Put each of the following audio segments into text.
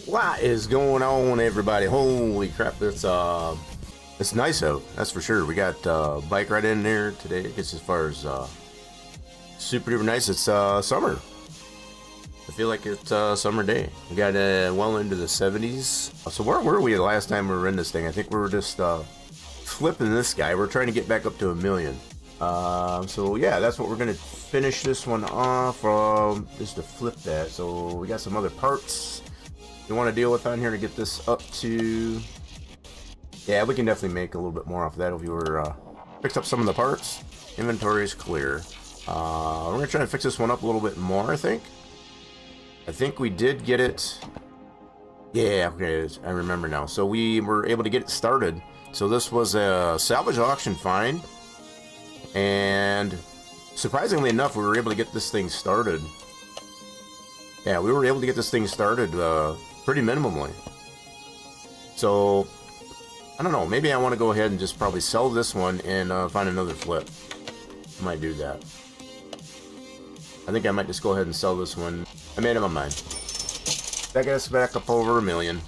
What is going on, everybody? Holy crap, it's nice out, that's for sure. We got bike right in there today. It's as far as super duper nice. It's summer. I feel like it's summer day. We got well into the 70s. So where were we the last time we were in this thing? I think we were just flipping this guy. We're trying to get back up to 1 million. So yeah, that's what we're gonna finish this one off. Just to flip that. So we got some other parts you want to deal with on here to get this up to. Yeah, we can definitely make a little bit more off of that if you were fixed up some of the parts. Inventory is clear. We're gonna try to fix this one up a little bit more. I think we did get it. Yeah, okay, I remember now. So we were able to get it started. So this was a salvage auction find, and surprisingly enough, we were able to get this thing started. Yeah, we were able to get this thing started pretty minimally. So I don't know, maybe I want to go ahead and just probably sell this one and find another flip. I might do that. I think I might just go ahead and sell this one. I made up my mind. That got us back up over 1 million,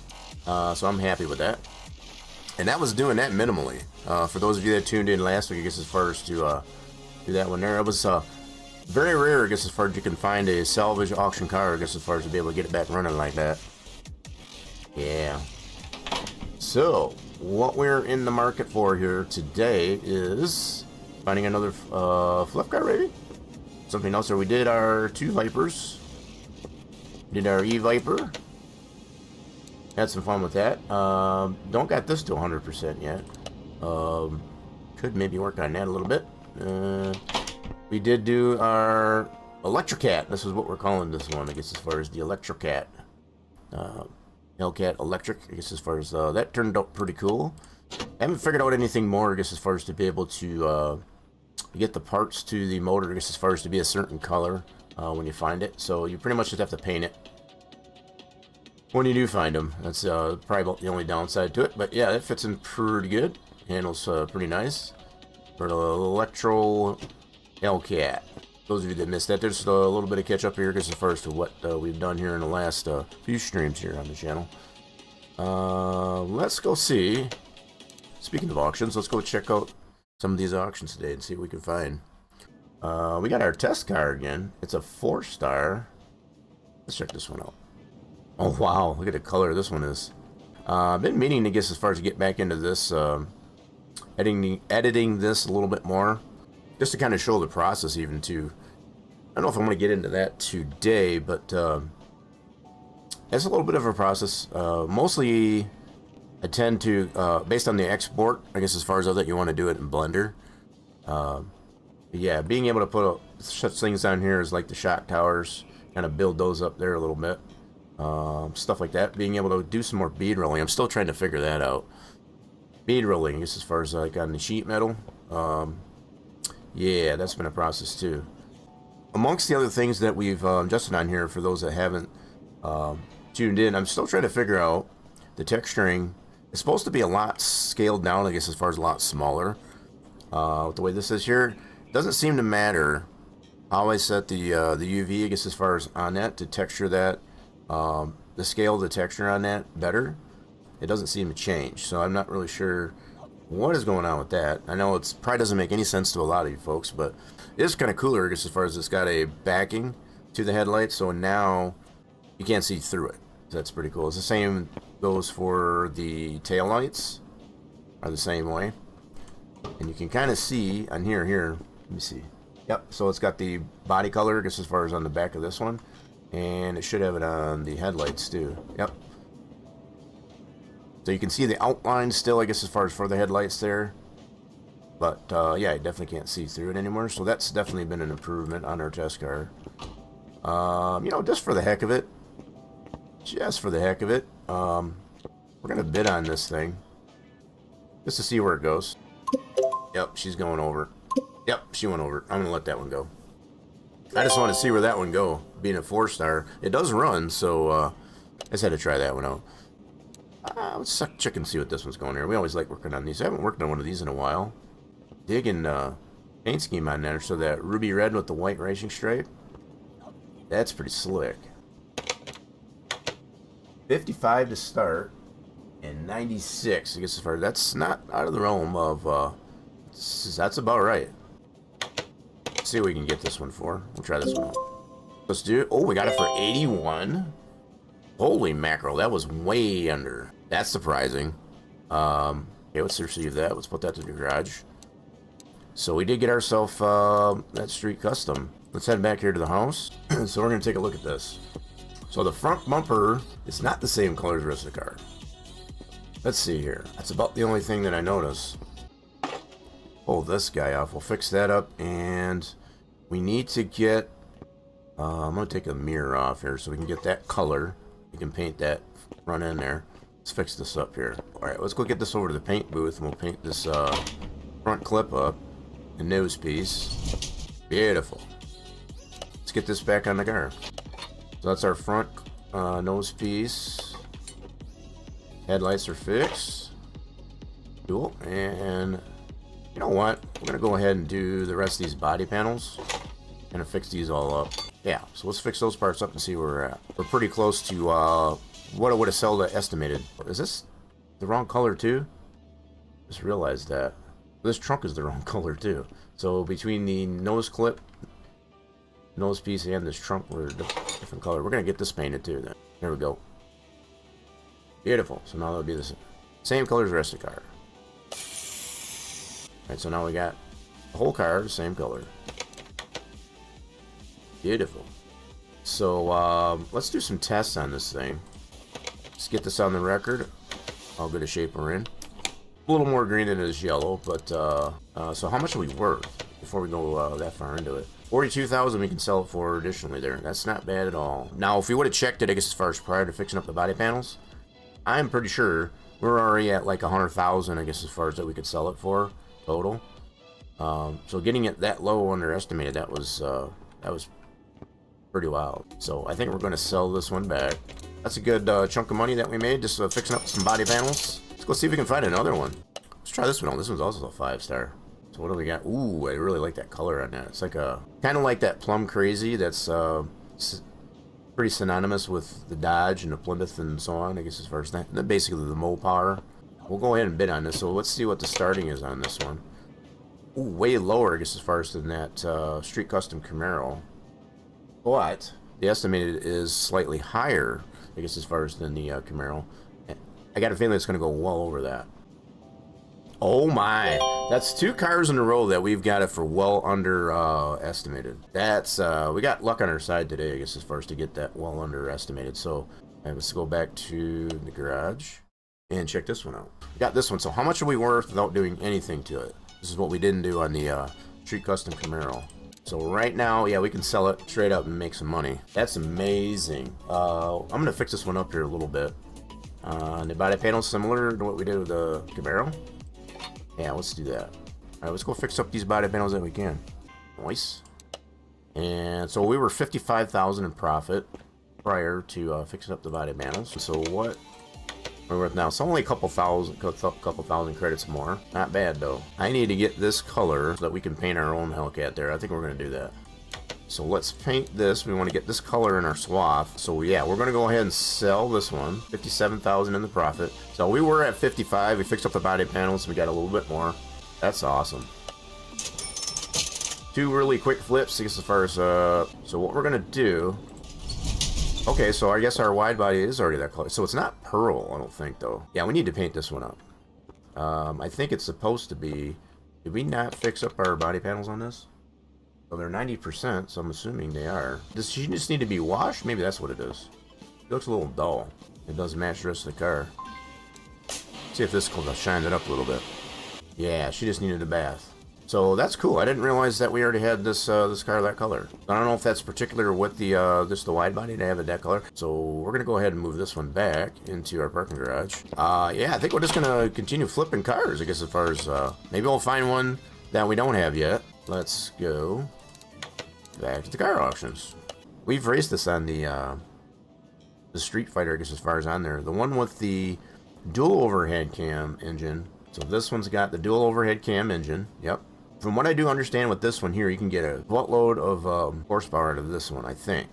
so I'm happy with that. And that was doing that minimally. For those of you that tuned in last week, I guess as far as to do that one there, it was very rare, I guess, as far as you can find a salvage auction car, I guess, as far as to be able to get it back running like that. Yeah. So what we're in the market for here today is finding another flip car, maybe something else. There, we did our 2 Vipers, did our E-Viper, had some fun with that. Don't got this to 100% yet. Could maybe work on that a little bit. We did do our Electrocat. This is what we're calling this one, I guess, as far as the Electrocat. Hellcat Electric, I guess, as far as that turned out pretty cool. I haven't figured out anything more, I guess, as far as to be able to get the parts to the motor, I guess, as far as to be a certain color when you find it. So you pretty much just have to paint it when you do find them. That's probably about the only downside to it. But yeah, it fits in pretty good. Handles pretty nice for the Electro Hellcat. Those of you that missed that, there's a little bit of catch up here, as far as to what we've done here in the last few streams here on the channel. Let's go see. Speaking of auctions, let's go check out some of these auctions today and see what we can find. We got our test car again. It's a 4-star. Let's check this one out. Oh wow, look at the color this one is. I've been meaning to guess as far as to get back into this, editing this a little bit more, just to kind of show the process even too. I don't know if I'm going to get into that today, but it's a little bit of a process. Mostly I tend to, based on the export, I guess, as far as that you want to do it in Blender. Yeah, being able to put such things on here as like the shock towers, kind of build those up there a little bit. Stuff like that. Being able to do some more bead rolling. I'm still trying to figure that out. Bead rolling, I guess, as far as like on the sheet metal. Yeah, that's been a process too. Amongst the other things that we've adjusted on here, for those that haven't tuned in, I'm still trying to figure out the texturing. It's supposed to be a lot scaled down, I guess, as far as a lot smaller. With the way this is here, it doesn't seem to matter how I set the UV, I guess, as far as on that to texture that, the scale of the texture on that better. It doesn't seem to change, so I'm not really sure what is going on with that. I know it probably doesn't make any sense to a lot of you folks, but it is kind of cooler, I guess, as far as it's got a backing to the headlight, so now you can't see through it. That's pretty cool. It's the same goes for the tail lights, are the same way, and you can kind of see on here. Let me see. Yep. So it's got the body color, I guess, as far as on the back of this one, and it should have it on the headlights too. Yep. So you can see the outline still, I guess, as far as for the headlights there. But, yeah, you definitely can't see through it anymore. So that's definitely been an improvement on our test car. You know, just for the heck of it. Just for the heck of it. We're going to bid on this thing. Just to see where it goes. Yep, she's going over. Yep, she went over. I'm going to let that one go. I just want to see where that one go. Being a 4-star. It does run, so I just had to try that one out. Let's check and see what this one's going here. We always like working on these. I haven't worked on one of these in a while. Digging paint scheme on there. So that ruby red with the white racing stripe. That's pretty slick. 55 to start and 96. I guess as far that's not out of the realm of that's about right. Let's see what we can get this one for. We'll try this one out. Let's do it. Oh, we got it for 81. Holy mackerel, that was way under. That's surprising. Okay, let's receive that. Let's put that to the garage. So we did get ourselves that street custom. Let's head back here to the house. So we're gonna take a look at this. So the front bumper is not the same color as the rest of the car. Let's see here. That's about the only thing that I notice. Pull this guy off. We'll fix that up, and we need to get. I'm gonna take a mirror off here so we can get that color. We can paint that front end there. Let's fix this up here. All right, let's go get this over to the paint booth, and we'll paint this front clip up. The nose piece. Beautiful. Let's get this back on the car. So that's our front nose piece. Headlights are fixed. Cool. And you know what? We're going to go ahead and do the rest of these body panels. Gonna fix these all up. Yeah, so let's fix those parts up and see where we're at. We're pretty close to what it would have sold estimated. Is this the wrong color too? Just realized that. This trunk is the wrong color too. So between the nose clip, nose piece, and this trunk, we're a different color. We're gonna get this painted too then. There we go. Beautiful. So now that'll be the same color as the rest of the car. Alright, so now we got the whole car the same color. Beautiful. So let's do some tests on this thing. Let's get this on the record. How good a shape we're in. A little more green than it is yellow, but so how much are we worth before we go that far into it? 42,000 we can sell it for additionally there. That's not bad at all. Now, if we would have checked it, I guess as far as prior to fixing up the body panels, I'm pretty sure we're already at like 100,000, I guess, as far as that we could sell it for total. So getting it that low underestimated, that was pretty wild. So I think we're going to sell this one back. That's a good chunk of money that we made just fixing up some body panels. Let's go see if we can find another one. Let's try this one on. This one's also a 5-star. So what do we got? Ooh, I really like that color on that. It's like a kind of like that Plum Crazy. That's pretty synonymous with the Dodge and the Plymouth and so on. I guess as far as that, basically the Mopar. We'll go ahead and bid on this. So let's see what the starting is on this one. Ooh, way lower, I guess, as far as than that Street Custom Camaro. But the estimated is slightly higher, I guess, as far as than the Camaro. I got a feeling it's going to go well over that. Oh my! That's 2 cars in a row that we've got it for well under estimated. That's we got luck on our side today, I guess, as far as to get that well under estimated. So let's go back to the garage and check this one out. We got this one. So how much are we worth without doing anything to it? This is what we didn't do on the Street Custom Camaro. So right now, yeah, we can sell it straight up and make some money. That's amazing. I'm gonna fix this one up here a little bit. The body panel's similar to what we did with the Camaro. Yeah, let's do that. All right, let's go fix up these body panels that we can. Nice. And so we were 55,000 in profit prior to fixing up the body panels. So what we're worth now? It's only a couple thousand credits more. Not bad though. I need to get this color so that we can paint our own Hellcat there. I think we're gonna do that. So let's paint this. We want to get this color in our swath. So yeah, we're gonna go ahead and sell this one. 57,000 in the profit. So we were at 55. We fixed up the body panels. We got a little bit more. That's awesome. 2 really quick flips, I guess, as far as so what we're gonna do. Okay, so I guess our wide body is already that color. So it's not pearl, I don't think, though. Yeah, we need to paint this one up. I think it's supposed to be. Did we not fix up our body panels on this? Well, they're 90%, so I'm assuming they are. Does she just need to be washed? Maybe that's what it is. It looks a little dull. It doesn't match the rest of the car. See if this will shine it up a little bit. Yeah, she just needed a bath. So that's cool. I didn't realize that we already had this this car that color. I don't know if that's particular with the just the wide body to have it that color. So we're gonna go ahead and move this one back into our parking garage. Yeah, I think we're just gonna continue flipping cars. I guess as far as maybe we'll find one that we don't have yet. Let's go back to the car auctions. We've raced this on the Street Fighter, I guess, as far as on there. The one with the dual overhead cam engine. So this one's got the dual overhead cam engine. Yep. From what I do understand with this one here, you can get a buttload of horsepower out of this one, I think.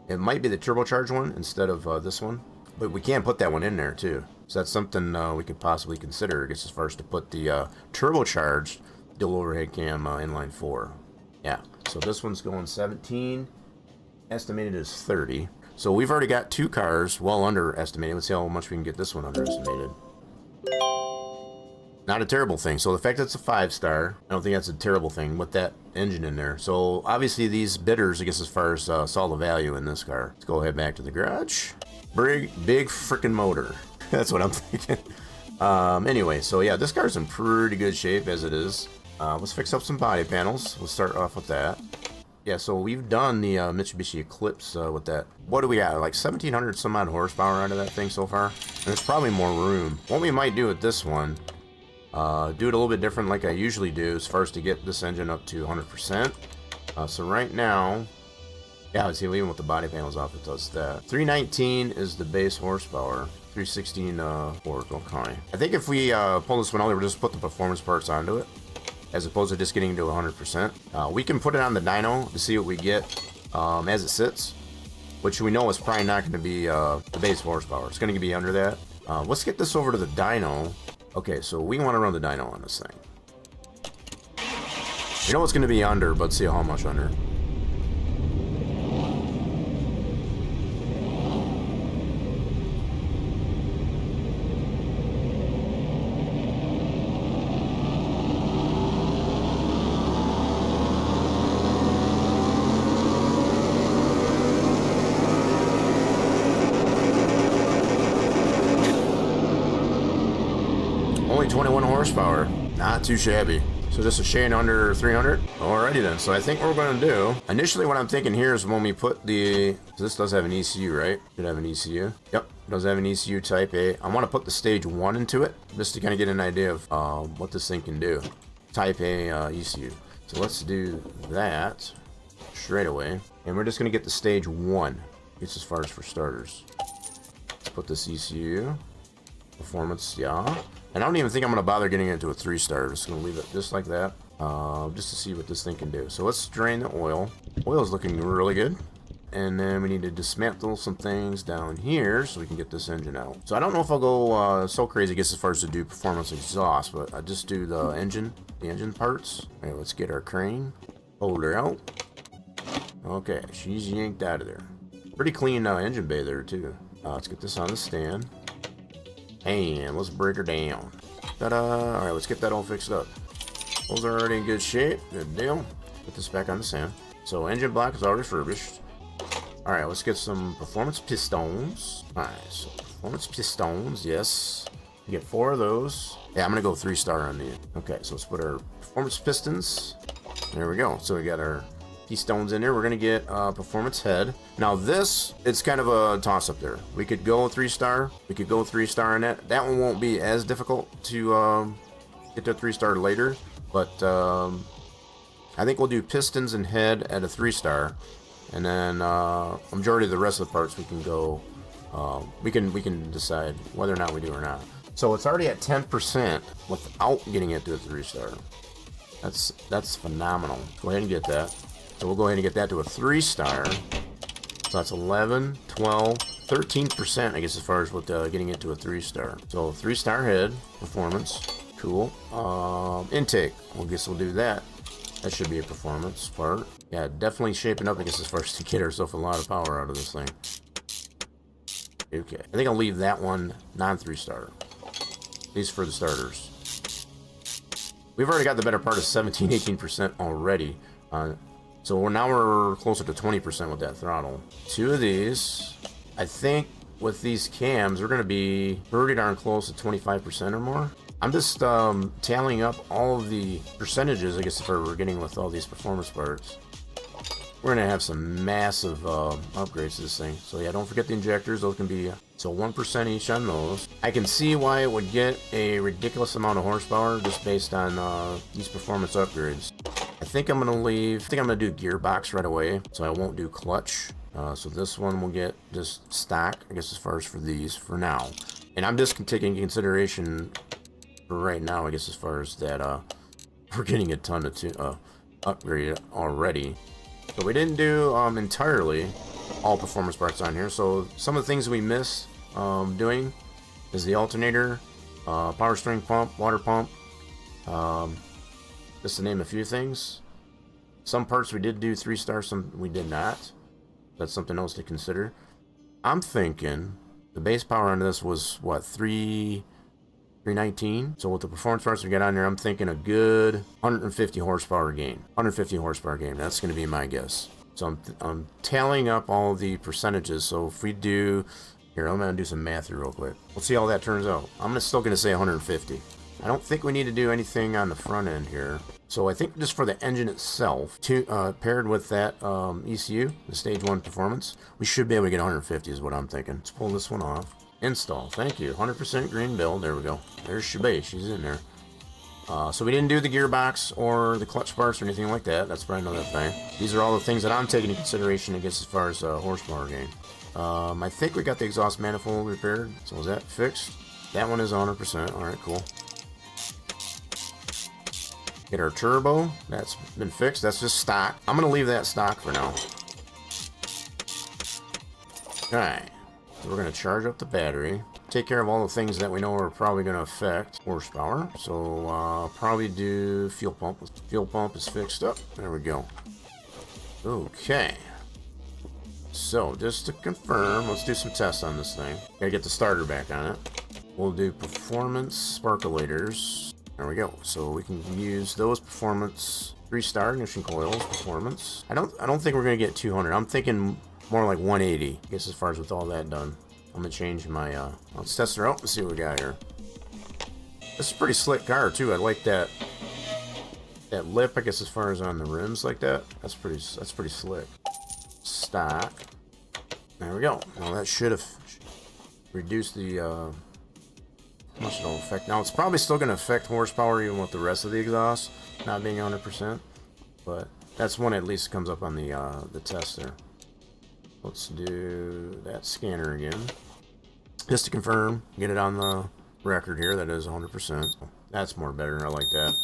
It might be the turbocharged one instead of this one. But we can put that one in there too. So that's something we could possibly consider, I guess, as far as to put the turbocharged dual overhead cam inline 4. Yeah, so this one's going 17, estimated is 30. So we've already got 2 cars well underestimated. Let's see how much we can get this one underestimated. Not a terrible thing. So the fact that it's a 5-star, I don't think that's a terrible thing with that engine in there. So obviously these bidders, I guess, as far as saw the value in this car. Let's go ahead back to the garage. Big freaking motor. That's what I'm thinking. Anyway, so yeah, this car's in pretty good shape as it is. Let's fix up some body panels. We'll start off with that. Yeah, so we've done the Mitsubishi Eclipse with that. What do we got? Like 1,700 some odd horsepower out of that thing so far. And there's probably more room. What we might do with this one, do it a little bit different like I usually do as far as to get this engine up to 100%. So right now, yeah, see, even with the body panels off, it does that. 319 is the base horsepower. 316 torque, okay. I think if we pull this one out, we'll just put the performance parts onto it, as opposed to just getting to 100%. We can put it on the dyno to see what we get as it sits, which we know is probably not going to be the base horsepower. It's going to be under that. Let's get this over to the dyno. Okay, so we want to run the dyno on this thing. You know it's going to be under, but see how much under. Only 21 horsepower, not too shabby. So just a shade under 300. Alrighty then. So I think what we're going to do, initially what I'm thinking here is when we put the, this does have an ECU, right? Should have an ECU. Yep, it does have an ECU type A. I want to put the stage 1 into it, just to kind of get an idea of what this thing can do. Type A ECU. So let's do that straight away. And we're just going to get the stage 1. It's as far as for starters. Let's put this ECU. Performance, yeah. And I don't even think I'm going to bother getting into a 3-star. Just going to leave it just like that, just to see what this thing can do. So let's drain the oil. Oil is looking really good. And then we need to dismantle some things down here so we can get this engine out. So I don't know if I'll go so crazy, I guess, as far as to do performance exhaust, but I just do the engine parts. All right, let's get our crane. Hold her out. Okay, she's yanked out of there. Pretty clean engine bay there, too. Let's get this on the stand. And let's break her down. Ta-da! Alright, let's get that all fixed up. Those are already in good shape. Good deal. Put this back on the stand. So engine block is all refurbished. Alright, let's get some performance pistons. Alright, so performance pistons, yes. We get 4 of those. Yeah, I'm gonna go 3-star on these. Okay, so let's put our performance pistons. There we go. So we got our pistons in there. We're gonna get performance head. Now this, it's kind of a toss-up there. We could go 3-star. We could go 3-star on that. That one won't be as difficult to get to 3-star later, but I think we'll do pistons and head at a 3-star, and then a majority of the rest of the parts we can go. We can decide whether or not we do or not. So it's already at 10% without getting it to a 3-star. That's phenomenal. Go ahead and get that. So we'll go ahead and get that to a 3-star. So that's 11, 12, 13%, I guess, as far as with getting it to a 3-star. So 3-star head, performance, cool. Intake, well, I guess we'll do that. That should be a performance part. Yeah, definitely shaping up, I guess, as far as to get ourselves a lot of power out of this thing. Okay, I think I'll leave that one non-3-star. At least for the starters. We've already got the better part of 17, 18% already. So now we're closer to 20% with that throttle. 2 of these. I think with these cams, we're going to be pretty darn close to 25% or more. I'm just tallying up all of the percentages, I guess, if we're getting with all these performance parts. We're going to have some massive upgrades to this thing. So yeah, don't forget the injectors. Those can be, so 1% each on those. I can see why it would get a ridiculous amount of horsepower just based on these performance upgrades. I think I'm going to do gearbox right away, so I won't do clutch. So this one will get just stock, I guess, as far as for these for now. And I'm just taking consideration for right now, I guess, as far as that we're getting a ton of upgrade already. So we didn't do entirely all performance parts on here. So some of the things we missed doing is the alternator, power steering pump, water pump, just to name a few things. Some parts we did do 3-star, some we did not. That's something else to consider. I'm thinking the base power on this was what, 319. So with the performance parts we got on there, I'm thinking a good 150 horsepower gain. 150 horsepower gain. That's going to be my guess. So I'm tallying up all the percentages. So if we do here, I'm going to do some math here real quick. We'll see how that turns out. I'm still going to say 150. I don't think we need to do anything on the front end here. So I think just for the engine itself, paired with that ECU, the stage 1 performance, we should be able to get 150 is what I'm thinking. Let's pull this one off. Install. Thank you. 100% green build. There we go. There's Shabe. She's in there. So we didn't do the gearbox or the clutch parts or anything like that. That's probably another thing. These are all the things that I'm taking into consideration, I guess, as far as horsepower gain. I think we got the exhaust manifold repaired. So is that fixed? That one is 100%. All right, cool. Get our turbo. That's been fixed. That's just stock. I'm going to leave that stock for now. Alright. So we're going to charge up the battery. Take care of all the things that we know are probably going to affect horsepower. So probably do fuel pump. Fuel pump is fixed up. There we go. Okay. So just to confirm, let's do some tests on this thing. Gotta get the starter back on it. We'll do performance sparkulators. There we go. So we can use those performance 3-star ignition coils performance. I don't think we're gonna get 200. I'm thinking more like 180. I guess as far as with all that done, I'm gonna change my. Let's test her out and see what we got here. This is a pretty slick car too. I like that lip. I guess as far as on the rims like that. That's pretty slick. Stock. There we go. Now that should have reduced the. Much it'll affect. Now it's probably still going to affect horsepower even with the rest of the exhaust not being 100%, but that's one at least comes up on the test there. Let's do that scanner again, just to confirm, get it on the record here. That is 100%. That's more better. I like that.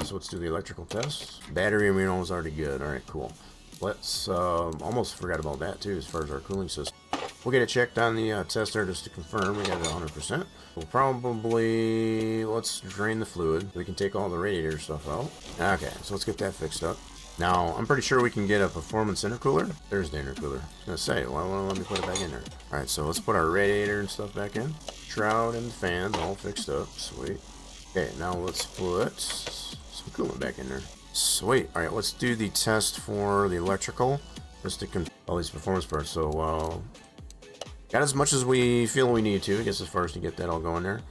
So let's do the electrical test. Battery we know is already good. All right, cool. Let's almost forgot about that too as far as our cooling system. We'll get it checked on the tester just to confirm we got it 100%. We'll probably, let's drain the fluid. We can take all the radiator stuff out. Okay, so let's get that fixed up. Now, I'm pretty sure we can get a performance intercooler. There's the intercooler. I was going to say, why won't it let me put it back in there? Alright, so let's put our radiator and stuff back in. Shroud and fans all fixed up. Sweet. Okay, now let's put some coolant back in there. Sweet. Alright, let's do the test for the electrical. Just to all these performance parts. So, got as much as we feel we need to, I guess, as far as to get that all going there.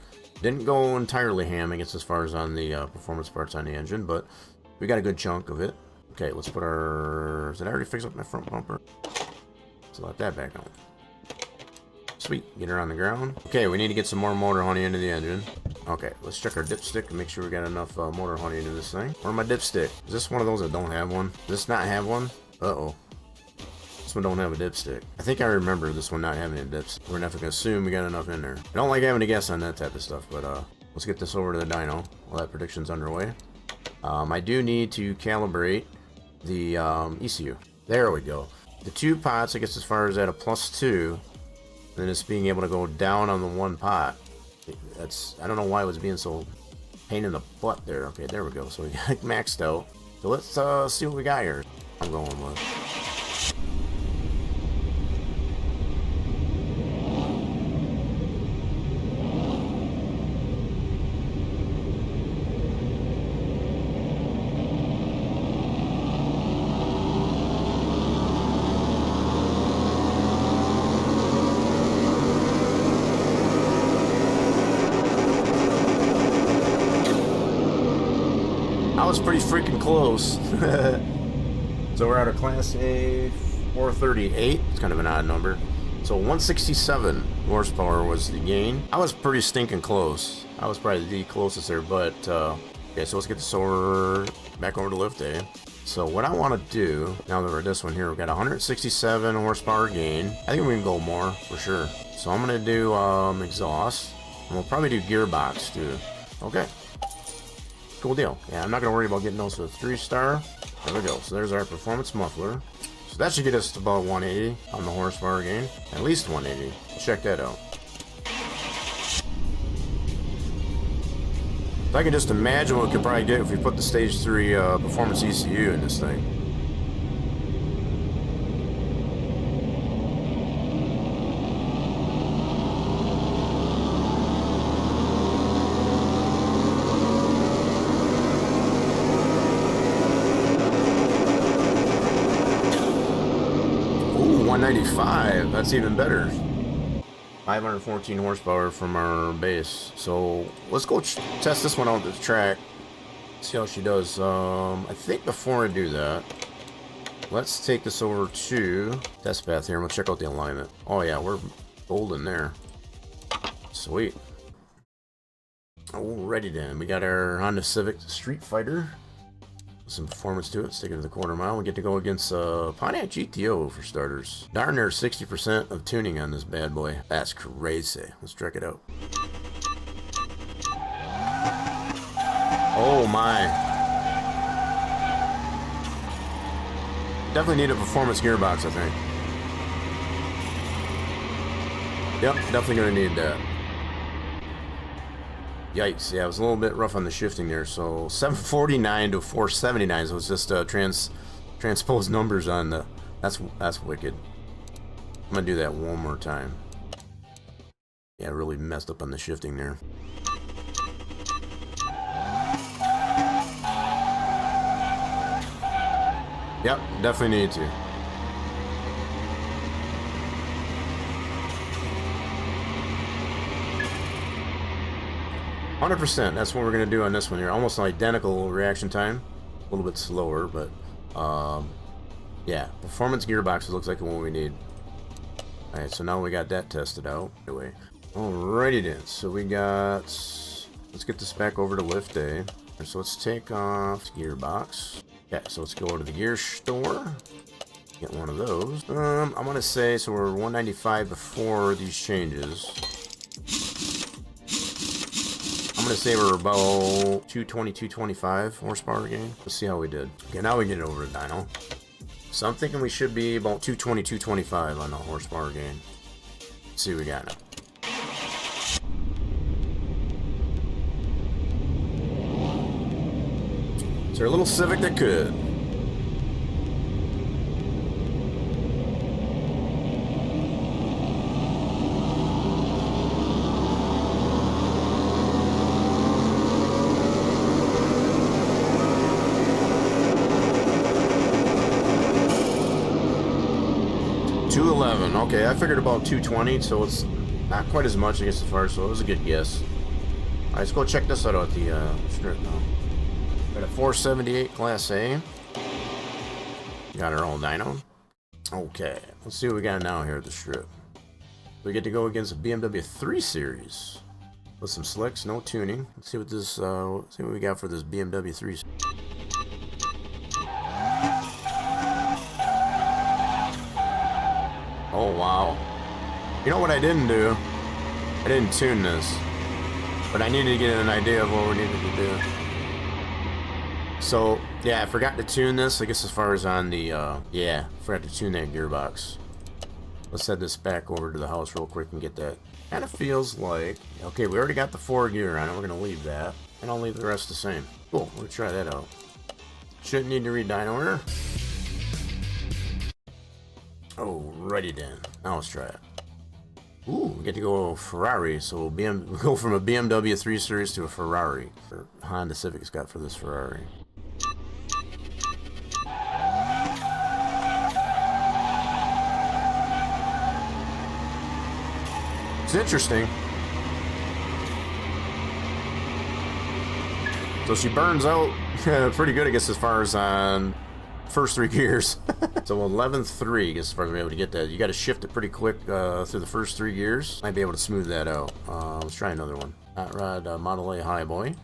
Didn't go entirely ham, I guess, as far as on the performance parts on the engine, but we got a good chunk of it. Okay, let's put our... Did I already fix up my front bumper? Let's let that back on. Sweet. Get her on the ground. Okay, we need to get some more motor honey into the engine. Okay, let's check our dipstick and make sure we got enough motor honey into this thing. Where's my dipstick? Is this one of those that don't have one? Does this not have one? Uh-oh. This one don't have a dipstick. I think I remember this one not having a dipstick. We're gonna have to assume we got enough in there. I don't like having to guess on that type of stuff, but let's get this over to the dyno while that prediction's underway. I do need to calibrate the ECU. There we go. The 2 pots, I guess, as far as at a +2, and then it's being able to go down on the 1 pot. I don't know why it was being so pain in the butt there. Okay, there we go. So we got maxed out. So let's see what we got here. I'm going with. Was pretty freaking close. So we're at a Class A 438. It's kind of an odd number. So 167 horsepower was the gain. I was pretty stinking close. I was probably the closest there, but okay, so let's get this back over to lift day. So what I want to do, now that we're at this one here, we've got 167 horsepower gain. I think we can go more for sure. So I'm going to do exhaust, and we'll probably do gearbox too. Okay. Cool deal. Yeah, I'm not going to worry about getting those to a 3-star. There we go. So there's our performance muffler. So that should get us to about 180 on the horsepower gain. At least 180. Check that out. I can just imagine what we could probably get if we put the stage 3 performance ECU in this thing. Ooh, 195. That's even better. 514 horsepower from our base. So let's go test this one out at the track. See how she does. I think before I do that, let's take this over to test path here and we'll check out the alignment. Oh yeah, we're golden there. Sweet. Alrighty then, we got our Honda Civic Street Fighter. Some performance to it. Let's take it to the quarter mile. We get to go against Pontiac GTO for starters. Darn near 60% of tuning on this bad boy. That's crazy. Let's check it out. Oh my. Definitely need a performance gearbox, I think. Yep, definitely gonna need that. Yikes, yeah, it was a little bit rough on the shifting there. So 749 to 479, so it's just transposed numbers on the, that's wicked. I'm gonna do that one more time. Yeah, really messed up on the shifting there. Yep, definitely need to. %. That's what we're gonna do on this one here. Almost an identical reaction time, a little bit slower, but yeah, performance gearboxes looks like what we need. All right, so now we got that tested out. Anyway, alrighty then. So we got. Let's get this back over to lift A. So let's take off gearbox. Yeah, so let's go over to the gear store. Get one of those. I'm gonna say so we're 195 before these changes. I'm gonna say we're about 220, 225 horsepower gain. Let's see how we did. Okay, now we get over to dyno. So I'm thinking we should be about 220, 225 on the horsepower gain. Let's see what we got now. So a little Civic that could. Okay, I figured about 220, so it's not quite as much, I guess, as far, so it was a good guess. Alright, let's go check this out at the strip now. Got a 478 Class A. Got our own dyno. Okay, let's see what we got now here at the strip. We get to go against a BMW 3 Series with some slicks, no tuning. Let's see what this, see what we got for this BMW 3 Series. Oh wow. You know what I didn't do? I didn't tune this. But I needed to get an idea of what we needed to do. So, yeah, I forgot to tune this. I guess as far as on the, yeah, forgot to tune that gearbox. Let's head this back over to the house real quick and get that. Kind of feels like, okay, we already got the 4 gear on it. We're going to leave that. And I'll leave the rest the same. Cool, we'll try that out. Shouldn't need to read dyno order. Alrighty then. Now let's try it. Ooh, we get to go Ferrari. So we'll go from a BMW 3 Series to a Ferrari. Or Honda Civic's got for this Ferrari. It's interesting. So she burns out pretty good, I guess, as far as on first 3 gears. So 11.3, as far as we're able to get that. You got to shift it pretty quick through the first 3 gears. Might be able to smooth that out. Let's try another one. Hot Rod Model A High Boy.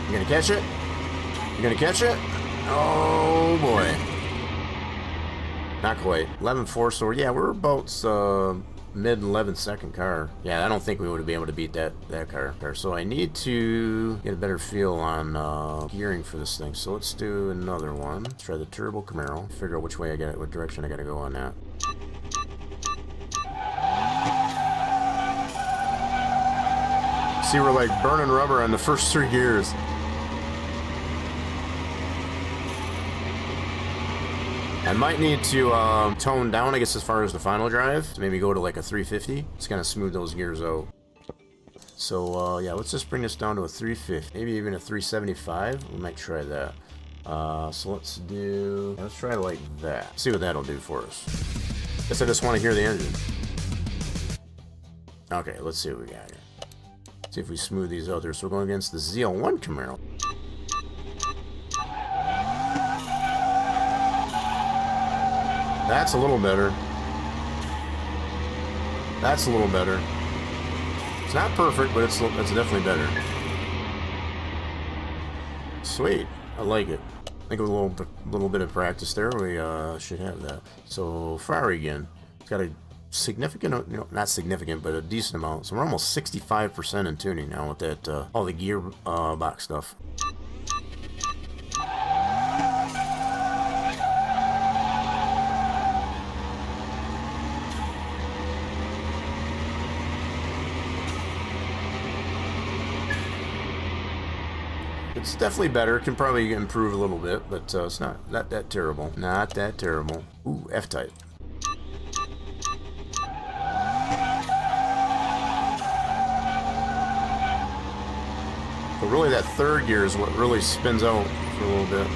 You gonna catch it? You gonna catch it? Oh boy. Not quite. 11.4, so yeah, we're about mid 11-second car. Yeah, I don't think we would be able to beat that car. So I need to get a better feel on gearing for this thing. So let's do another one. Let's try the Turbo Camaro. Figure out which way I got it, what direction I got to go on that. See, we're like burning rubber on the first 3 gears. I might need to tone down, I guess, as far as the final drive. So maybe go to like a 350. It's kind of smooth those gears out. So yeah, let's just bring this down to a 350. Maybe even a 375. We might try that. So let's try like that. See what that'll do for us. Guess I just want to hear the engine. Okay, let's see what we got here. See if we smooth these out there. So we're going against the ZL1 Camaro. That's a little better. That's a little better. It's not perfect, but it's definitely better. Sweet. I like it. I think with a little bit of practice there, we should have that. So Ferrari again. It's got a significant, you know, not significant, but a decent amount. So we're almost 65% in tuning now with that all the gear box stuff. It's definitely better. Can probably improve a little bit, but it's not that terrible. Not that terrible. Ooh, F-type. But really, that third gear is what really spins out for a little bit.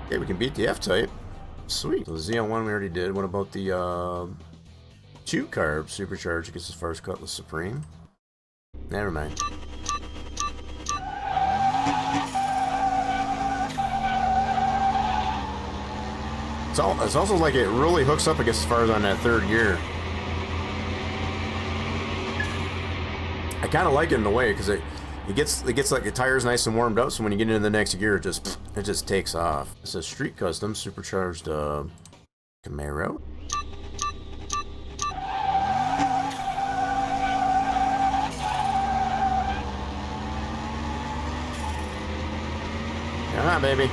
Okay, we can beat the F-type. Sweet. So the ZL1 we already did. What about the 2-carb supercharged? I guess as far as Cutlass Supreme. Never mind. It's also like it really hooks up, I guess, as far as on that third gear. I kind of like it in a way because it gets like the tires nice and warmed up. So when you get into the next gear, it just takes off. It says Street Custom supercharged Camaro. Come on, baby.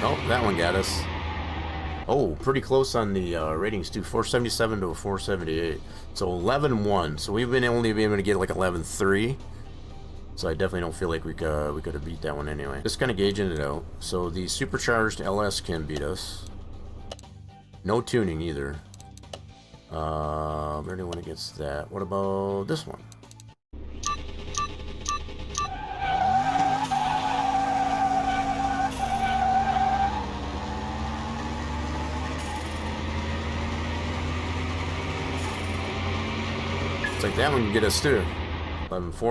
Oh, that one got us. Oh, pretty close on the ratings too. 477 to a 478. So 11-1. So we've been only able to get like 11-3. So I definitely don't feel like we could have beat that one anyway. Just kind of gauging it out. So the supercharged LS can beat us. No tuning either. Already went against that. What about this one? It's like that one can get us too. 11-4 to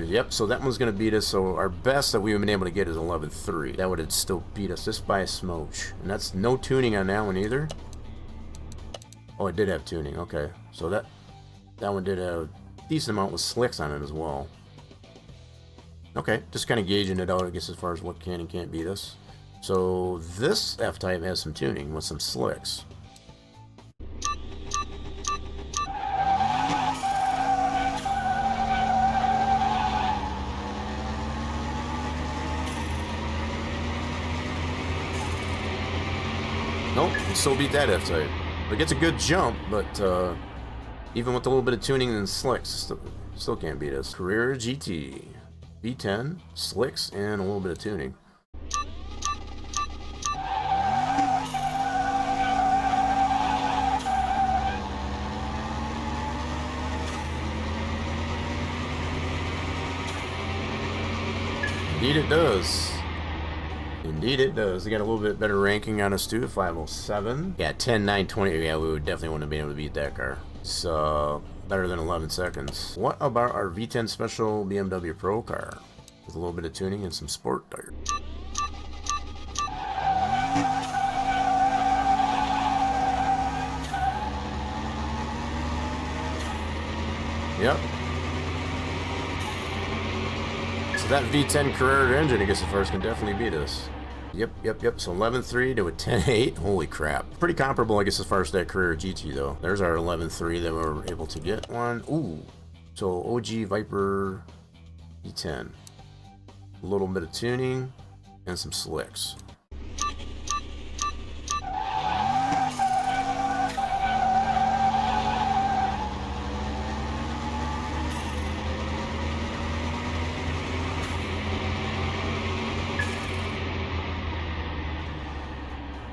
11-2. Yep, so that one's going to beat us. So our best that we've been able to get is 11-3. That would have still beat us just by a smooch. And that's no tuning on that one either. Oh, it did have tuning. Okay. So that one did have a decent amount with slicks on it as well. Okay, just kind of gauging it out, I guess, as far as what can and can't beat us. So this F-Type has some tuning with some slicks. Nope, you still beat that F-Type. It gets a good jump, but even with a little bit of tuning and slicks, still can't beat us. Carrera GT, V10, slicks, and a little bit of tuning. Indeed it does. Indeed it does. They got a little bit better ranking on us too, 507. Yeah, 10, 9, 20. Yeah, we would definitely wouldn't have been able to beat that car. So, better than 11 seconds. What about our V10 Special BMW Pro car? With a little bit of tuning and some sport tire. Yep. So that V10 Carrera engine, I guess, at first can definitely beat us. Yep. So 11.3 to a 10.8. Holy crap. Pretty comparable, I guess, as far as that career GT, though. There's our 11.3 that we were able to get one. Ooh. So OG Viper E10. A little bit of tuning and some slicks.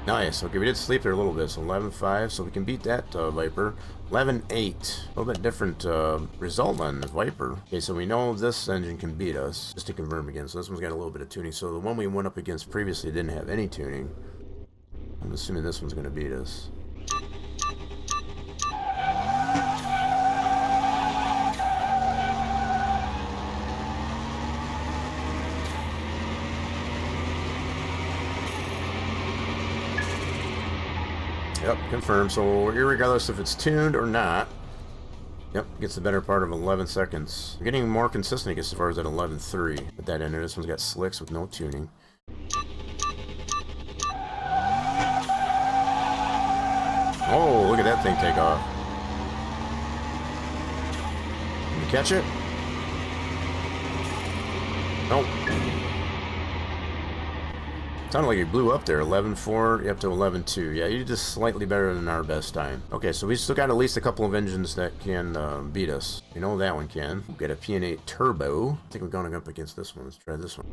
Nice. Okay, we did sleep there a little bit, so 11.5, so we can beat that Viper. 11.8. A little bit different result on the Viper. Okay, so we know this engine can beat us. Just to confirm again, so this one's got a little bit of tuning. So the one we went up against previously didn't have any tuning. I'm assuming this one's going to beat us. Yep, confirmed. So irregardless if it's tuned or not, yep, gets the better part of 11 seconds. We're getting more consistent, I guess, as far as that 11.3. Put that in there. This one's got slicks with no tuning. Oh, look at that thing take off. Can you catch it? Nope. Sounded like it blew up there. 11.4 up to 11.2. Yeah, you did just slightly better than our best time. Okay, so we still got at least a couple of engines that can beat us. You know that one can. We've got a PN8 Turbo. I think we're going up against this one. Let's try this one.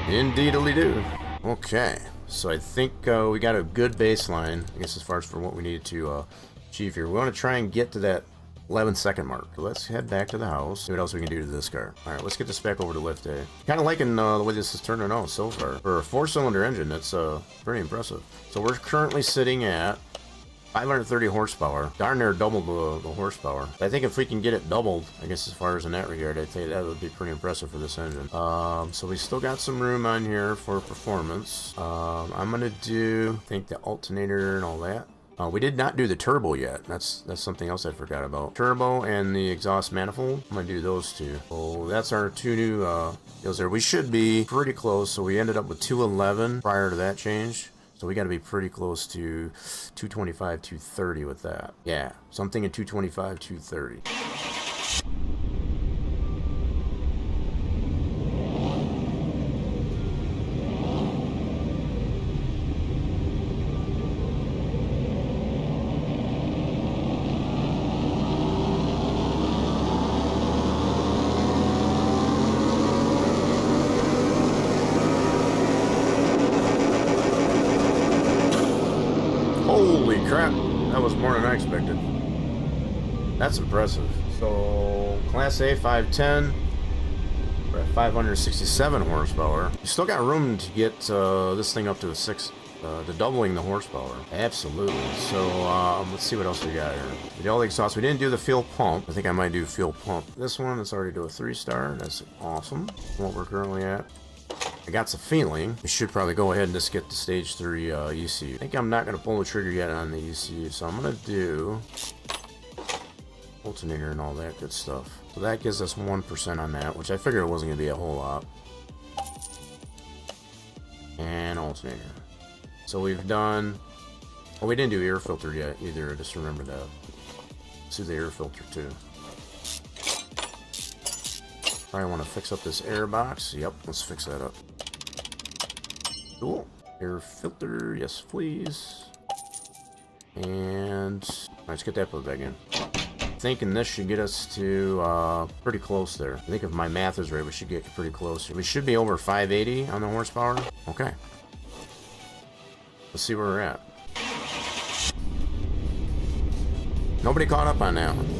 Indeedly do. Okay. So I think we got a good baseline, I guess, as far as for what we needed to achieve here. We want to try and get to that 11-second mark. So let's head back to the house, see what else we can do to this car. All right, let's get this back over to lift day. Kind of liking the way this is turning out so far. For a 4-cylinder engine, that's pretty impressive. So we're currently sitting at 530 horsepower. Darn near double the horsepower. I think if we can get it doubled, I guess as far as in that regard, I think that would be pretty impressive for this engine. So we still got some room on here for performance. I'm gonna do, I think, the alternator and all that. We did not do the turbo yet. That's something else I forgot about. Turbo and the exhaust manifold. I'm gonna do those two. So that's our two new deals there. We should be pretty close. So we ended up with 211 prior to that change. So we got to be pretty close to 225, 230 with that. Yeah, something in 225, 230. Holy crap, that was more than I expected. That's impressive. So, Class A 510, we're at 567 horsepower. You still got room to get this thing up to a 6, to doubling the horsepower. Absolutely. So, let's see what else we got here. We did all the exhaust. We didn't do the fuel pump. I think I might do fuel pump. This one, let's already do a 3-star. That's awesome. What we're currently at. I got a feeling we should probably go ahead and just get the stage 3 ECU. I think I'm not going to pull the trigger yet on the ECU, so I'm going to do alternator and all that good stuff. So that gives us 1% on that, which I figured it wasn't going to be a whole lot. And alternator. So we've done... Oh, we didn't do air filter yet either, just remember that. Let's do the air filter too. Probably want to fix up this air box. Yep, let's fix that up. Cool. Air filter, yes please. And let's get that put back in. Thinking this should get us to pretty close there. I think if my math is right, we should get pretty close. We should be over 580 on the horsepower. Okay. Let's see where we're at. Nobody caught up on that one.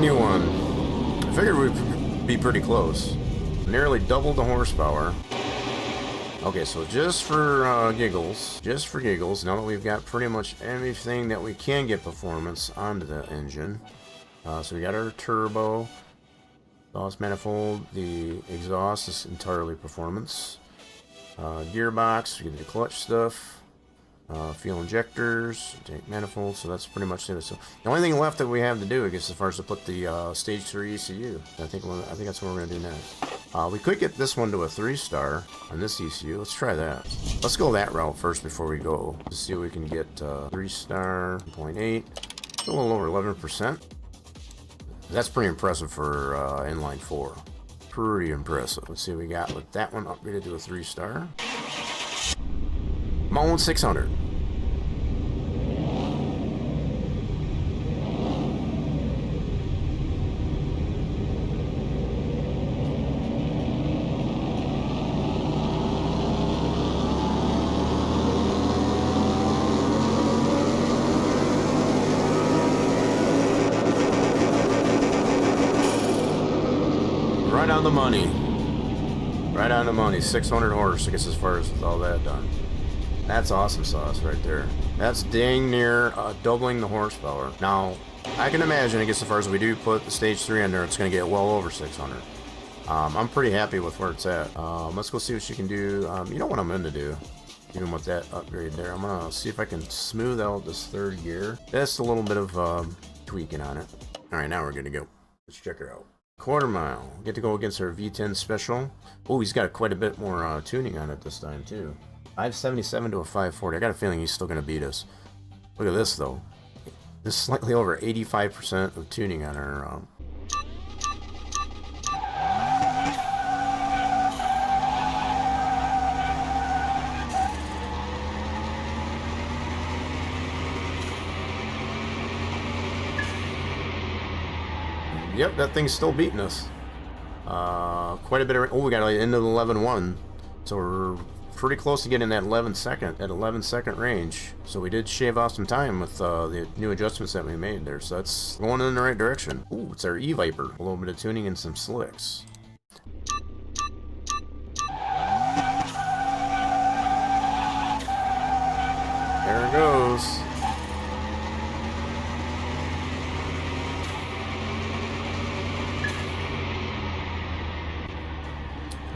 I figured we'd be pretty close. Nearly doubled the horsepower. Okay, so just for giggles, now that we've got pretty much everything that we can get performance onto the engine. So we got our turbo, exhaust manifold, the exhaust is entirely performance. Gearbox, we get the clutch stuff, fuel injectors, tank manifold, so that's pretty much it. So the only thing left that we have to do, I guess, as far as to put the stage 3 ECU, I think that's what we're going to do next. We could get this one to a 3-star on this ECU. Let's try that. Let's go that route first before we go. Let's see if we can get 3-star, 0.8, a little over 11%. That's pretty impressive for inline 4. Pretty impressive. Let's see what we got with that one upgraded to a 3-star. I'm on 600. Right on the money. Right on the money. 600 horse, I guess, as far as with all that done. That's awesome sauce right there. That's dang near doubling the horsepower. Now, I can imagine, I guess, as far as we do put the stage 3 in there, it's going to get well over 600. I'm pretty happy with where it's at. Let's go see what she can do. You know what I'm going to do? Even with that upgrade there, I'm going to see if I can smooth out this 3rd gear. That's a little bit of tweaking on it. Alright, now we're good to go. Let's check her out. Quarter mile. Get to go against our V10 special. Oh, he's got quite a bit more tuning on it this time, too. 577 to a 540. I got a feeling he's still going to beat us. Look at this, though. This is slightly over 85% of tuning on our... Yep, that thing's still beating us. Quite a bit of... Oh, we got into the 11.1. So we're pretty close to getting that 11-second range. So we did shave off some time with the new adjustments that we made there. So that's going in the right direction. Ooh, it's our E-Viper. A little bit of tuning and some slicks. There it goes.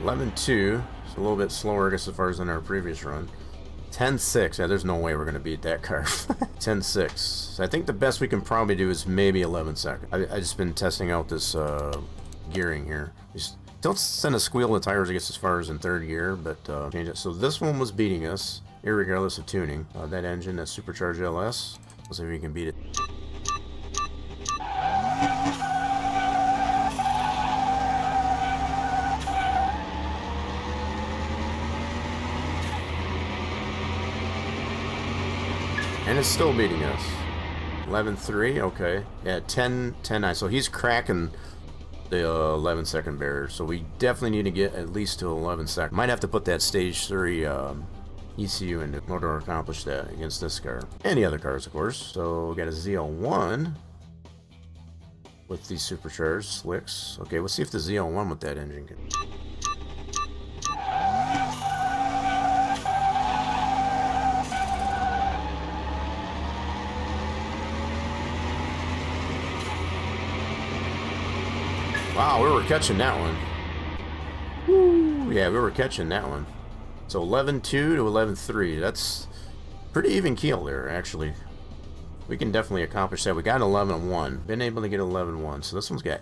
$11.2. A little bit slower, I guess, as far as in our previous run. 10.6. Yeah, there's no way we're going to beat that car. 10.6. So I think the best we can probably do is maybe 11 seconds. I just been testing out this gearing here. Just don't send a squeal of tires, I guess, as far as in 3rd gear, but change it. So this one was beating us, irregardless of tuning. That engine, that supercharged LS. Let's see if we can beat it. And it's still beating us. 11.3, okay. Yeah, 10.9. So he's cracking the 11-second barrier. So we definitely need to get at least to 11 seconds. Might have to put that stage 3 ECU in order to accomplish that against this car. And the other cars, of course. So we got a ZL1 with these supercharged slicks. Okay, we'll see if the ZL1 with that engine can... Wow, we were catching that one. Woo. Yeah, we were catching that one. So 11.2 to 11.3. That's pretty even keel there, actually. We can definitely accomplish that. We got 11.1. Been able to get 11.1. So this one's got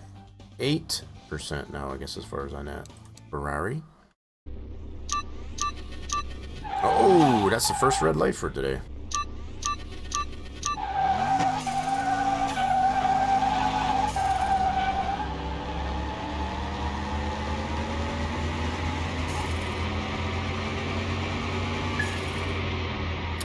8% now, I guess, as far as on that. Ferrari. Oh, that's the first red light for today.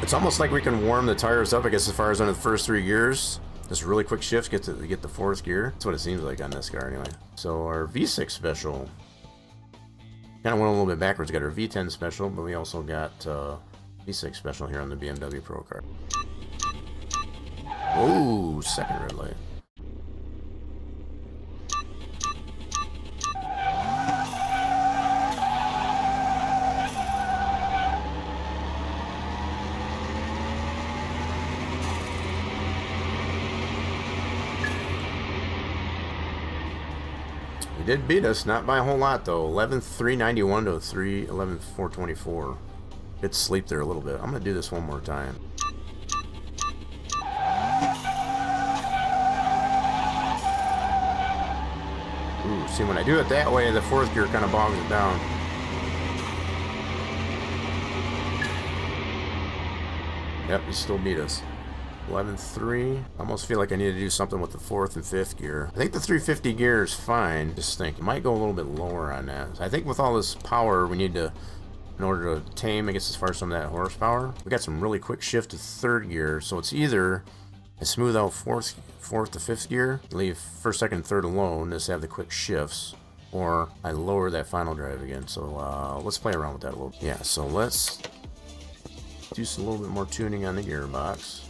It's almost like we can warm the tires up, I guess, as far as on the first 3 gears. Just really quick shifts, get the 4th gear. That's what it seems like on this car anyway. So our V6 special kind of went a little bit backwards. Got our V10 special, but we also got V6 special here on the BMW Pro car. Oh, second red light. He did beat us, not by a whole lot though. 11,391 to 11,424. Did sleep there a little bit. I'm gonna do this one more time. Ooh, see, when I do it that way, the fourth gear kind of bogs it down. Yep, he still beat us. 11.3. I almost feel like I need to do something with the fourth and fifth gear. I think the 350 gear is fine. Just think, it might go a little bit lower on that. I think with all this power, we need to, in order to tame, I guess, as far as some of that horsepower, we got some really quick shift to third gear. So it's either I smooth out fourth to fifth gear, leave first, second, and third alone, just have the quick shifts, or I lower that final drive again. So let's play around with that a little. Yeah, so let's do a little bit more tuning on the gearbox.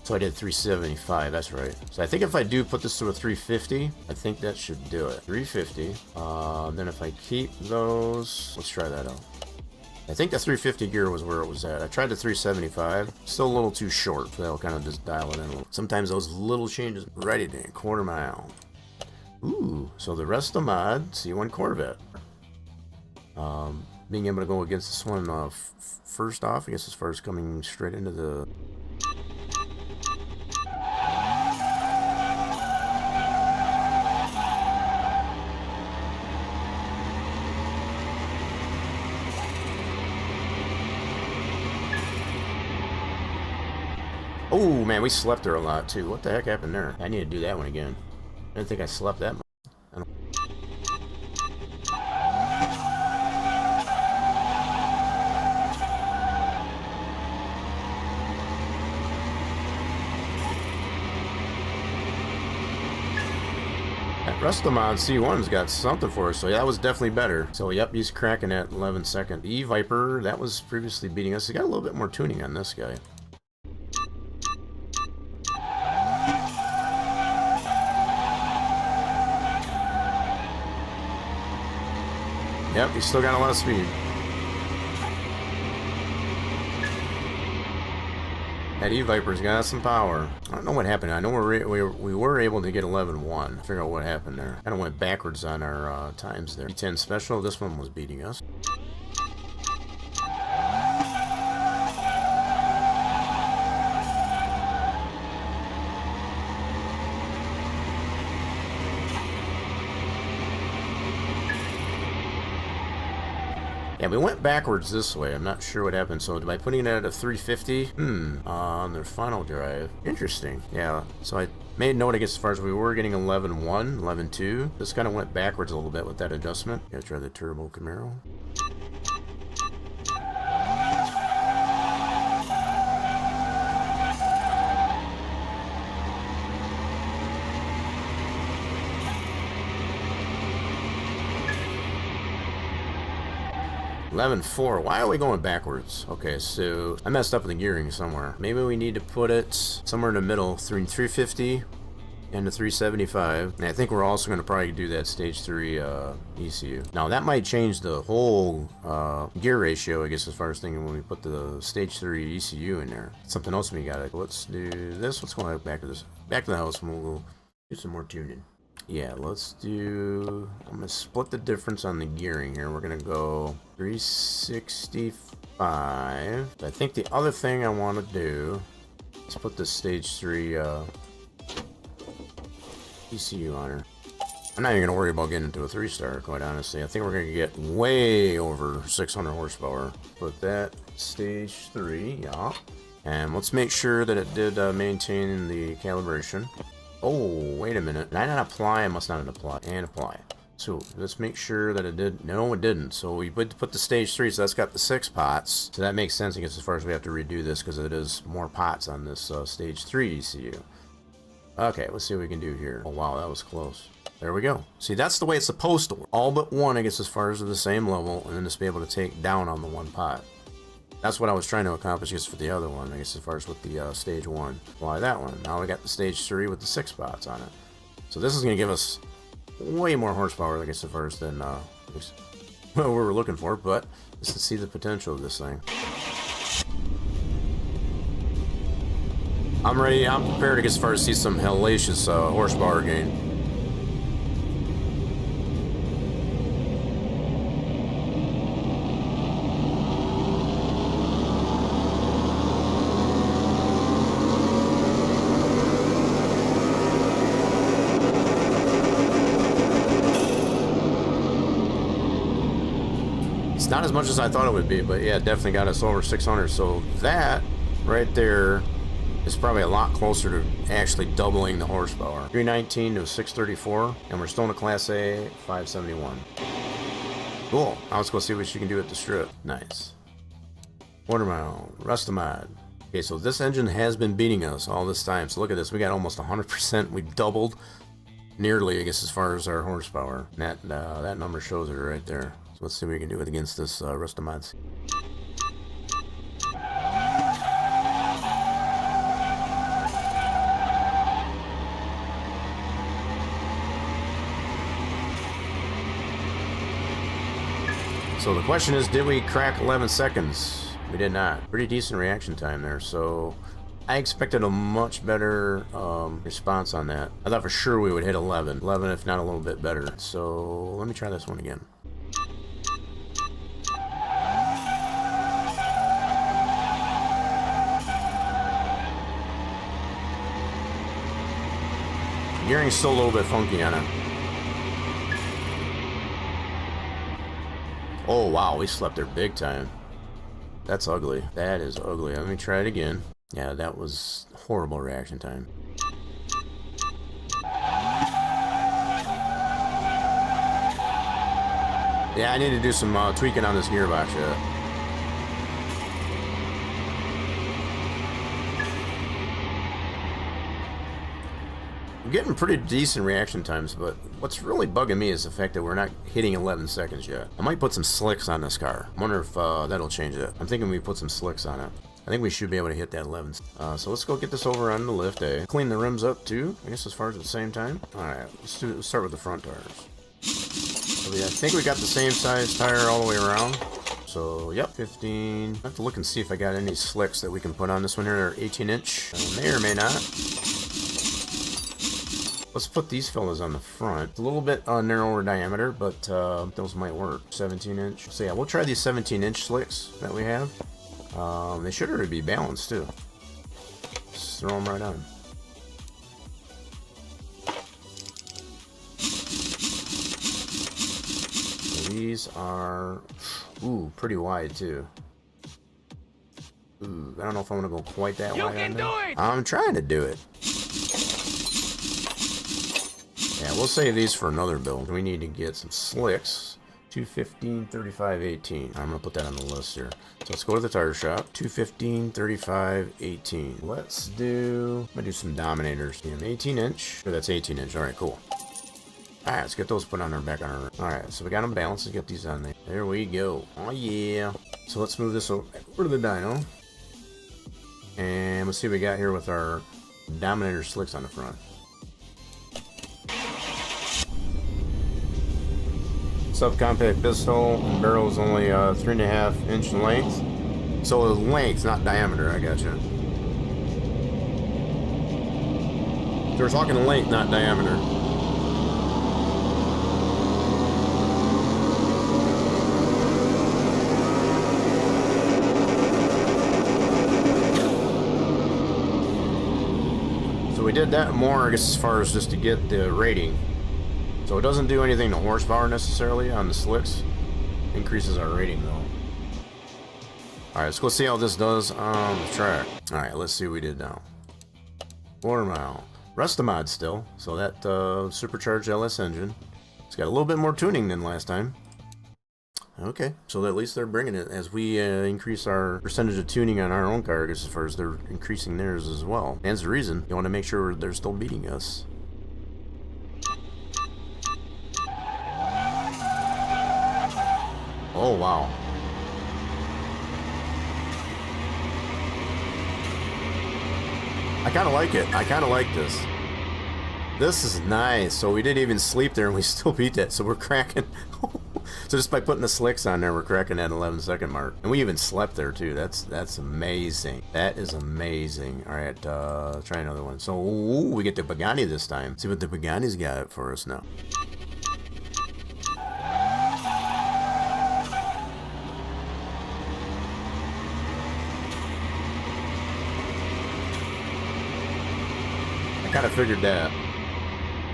So I did 375, that's right. So I think if I do put this to a 350, I think that should do it. 350. Then if I keep those, let's try that out. I think the 350 gear was where it was at. I tried the 375, still a little too short, so that'll kind of just dial it in a little. Sometimes those little changes, righty dang, quarter mile. Ooh, so the rest of the mod, C1 Corvette. Being able to go against this one first off, I guess as far as coming straight into the... Oh man, we slept there a lot too. What the heck happened there? I need to do that one again. I didn't think I slept that much. That rest of the mod C1's got something for us, so that was definitely better. So yep, he's cracking at 11 second. E-Viper, that was previously beating us. He got a little bit more tuning on this guy. Yep, he's still got a lot of speed. That E-Viper's got some power. I don't know what happened. I know we were able to get 11.1. Figure out what happened there. Kind of went backwards on our times there. E10 special, this one was beating us. Yeah, we went backwards this way. I'm not sure what happened. So by putting it at a 350, on their final drive. Interesting. Yeah, so I made note, I guess, as far as we were getting 11.1, 11.2. This kind of went backwards a little bit with that adjustment. Gotta try the Turbo Camaro. 11.4. Why are we going backwards? Okay, so I messed up with the gearing somewhere. Maybe we need to put it somewhere in the middle, between 350 and the 375. And I think we're also going to probably do that stage 3 ECU. Now that might change the whole gear ratio, I guess, as far as thinking when we put the stage 3 ECU in there. Something else we got. Let's do this. Let's go back to this. Back to the house and we'll go do some more tuning. Yeah, let's do... I'm going to split the difference on the gearing here. We're going to go 365. I think the other thing I want to do is put the stage 3 ECU on her. I'm not even going to worry about getting into a 3-star, quite honestly. I think we're going to get way over 600 horsepower. Put that stage 3, yeah. And let's make sure that it did maintain the calibration. Oh, wait a minute. Did I not apply? I must not have applied. And apply. So let's make sure that it did. No, it didn't. So we put the stage 3, so that's got the 6 pots. So that makes sense, I guess, as far as we have to redo this, because it is more pots on this stage 3 ECU. Okay, let's see what we can do here. Oh, wow, that was close. There we go. See, that's the way it's supposed to work. All but one, I guess, as far as the same level, and then just be able to take down on the one pot. That's what I was trying to accomplish just for the other one, I guess, as far as with the stage 1. Apply that one. Now we got the stage 3 with the 6 pots on it. So this is going to give us way more horsepower, I guess, as far as than what we were looking for, but just to see the potential of this thing. I'm ready. I'm prepared to get as far as see some hellacious horsepower gain. It's not as much as I thought it would be, but yeah, it definitely got us over 600. So that right there is probably a lot closer to actually doubling the horsepower. 319 to 634, and we're still in a Class A 571. Cool. Now let's go see what you can do at the strip. Nice. Quarter mile, Rustamod. Okay, so this engine has been beating us all this time. So look at this, we got almost 100%. We doubled nearly, I guess, as far as our horsepower. And that number shows it right there. So let's see what we can do against this Rustamods. So the question is, did we crack 11 seconds? We did not. Pretty decent reaction time there, so I expected a much better response on that. I thought for sure we would hit 11, if not a little bit better. So let me try this one again. Gearing's still a little bit funky on it. Oh wow, we slept there big time. That's ugly. That is ugly. Let me try it again. Yeah, that was horrible reaction time. Yeah, I need to do some tweaking on this gearbox yet. I'm getting pretty decent reaction times, but what's really bugging me is the fact that we're not hitting 11 seconds yet. I might put some slicks on this car. I wonder if that'll change it. I'm thinking we put some slicks on it. I think we should be able to hit that 11. So let's go get this over on the lift A. Clean the rims up too, I guess, as far as at the same time. Alright, let's start with the front tires. So yeah, I think we got the same size tire all the way around. So, yep, 15. I have to look and see if I got any slicks that we can put on this one here. They're 18-inch. May or may not. Let's put these fellas on the front. It's a little bit narrower diameter, but those might work. 17-inch. So yeah, we'll try these 17-inch slicks that we have. They should already be balanced too. Just throw them right on. So these are, ooh, pretty wide too. Ooh, I don't know if I'm gonna go quite that wide. You can do it! I'm trying to do it. Yeah, we'll save these for another build. We need to get some slicks. 215, 35, 18. I'm gonna put that on the list here. So let's go to the tire shop. 215, 35, 18. Let's do, I'm gonna do some Dominators. 18-inch. Sure, that's 18-inch. All right, cool. All right, let's get those put on our back on our. All right, so we got them balanced. Let's get these on there. There we go. Oh yeah. So let's move this over to the dyno, and let's see what we got here with our Dominator slicks on the front. Subcompact pistol, and barrel is only 3.5 inch in length. So the length, not diameter, I gotcha. So we're talking length, not diameter. So we did that more, I guess, as far as just to get the rating. So it doesn't do anything to horsepower necessarily on the slicks. Increases our rating though. Alright, let's go see how this does on the track. Alright, let's see what we did now. Quarter mile. Rustamod still. So that supercharged LS engine. It's got a little bit more tuning than last time. Okay, so at least they're bringing it as we increase our percentage of tuning on our own car, as far as they're increasing theirs as well. That's the reason. You want to make sure they're still beating us. Oh, wow. I kind of like it. I kind of like this. This is nice. So we didn't even sleep there and we still beat that. So we're cracking. So just by putting the slicks on there, we're cracking that 11-second mark. And we even slept there too. That's amazing. That is amazing. All right, try another one. So ooh, we get the Pagani this time. See what the Pagani's got for us now. I kind of figured that.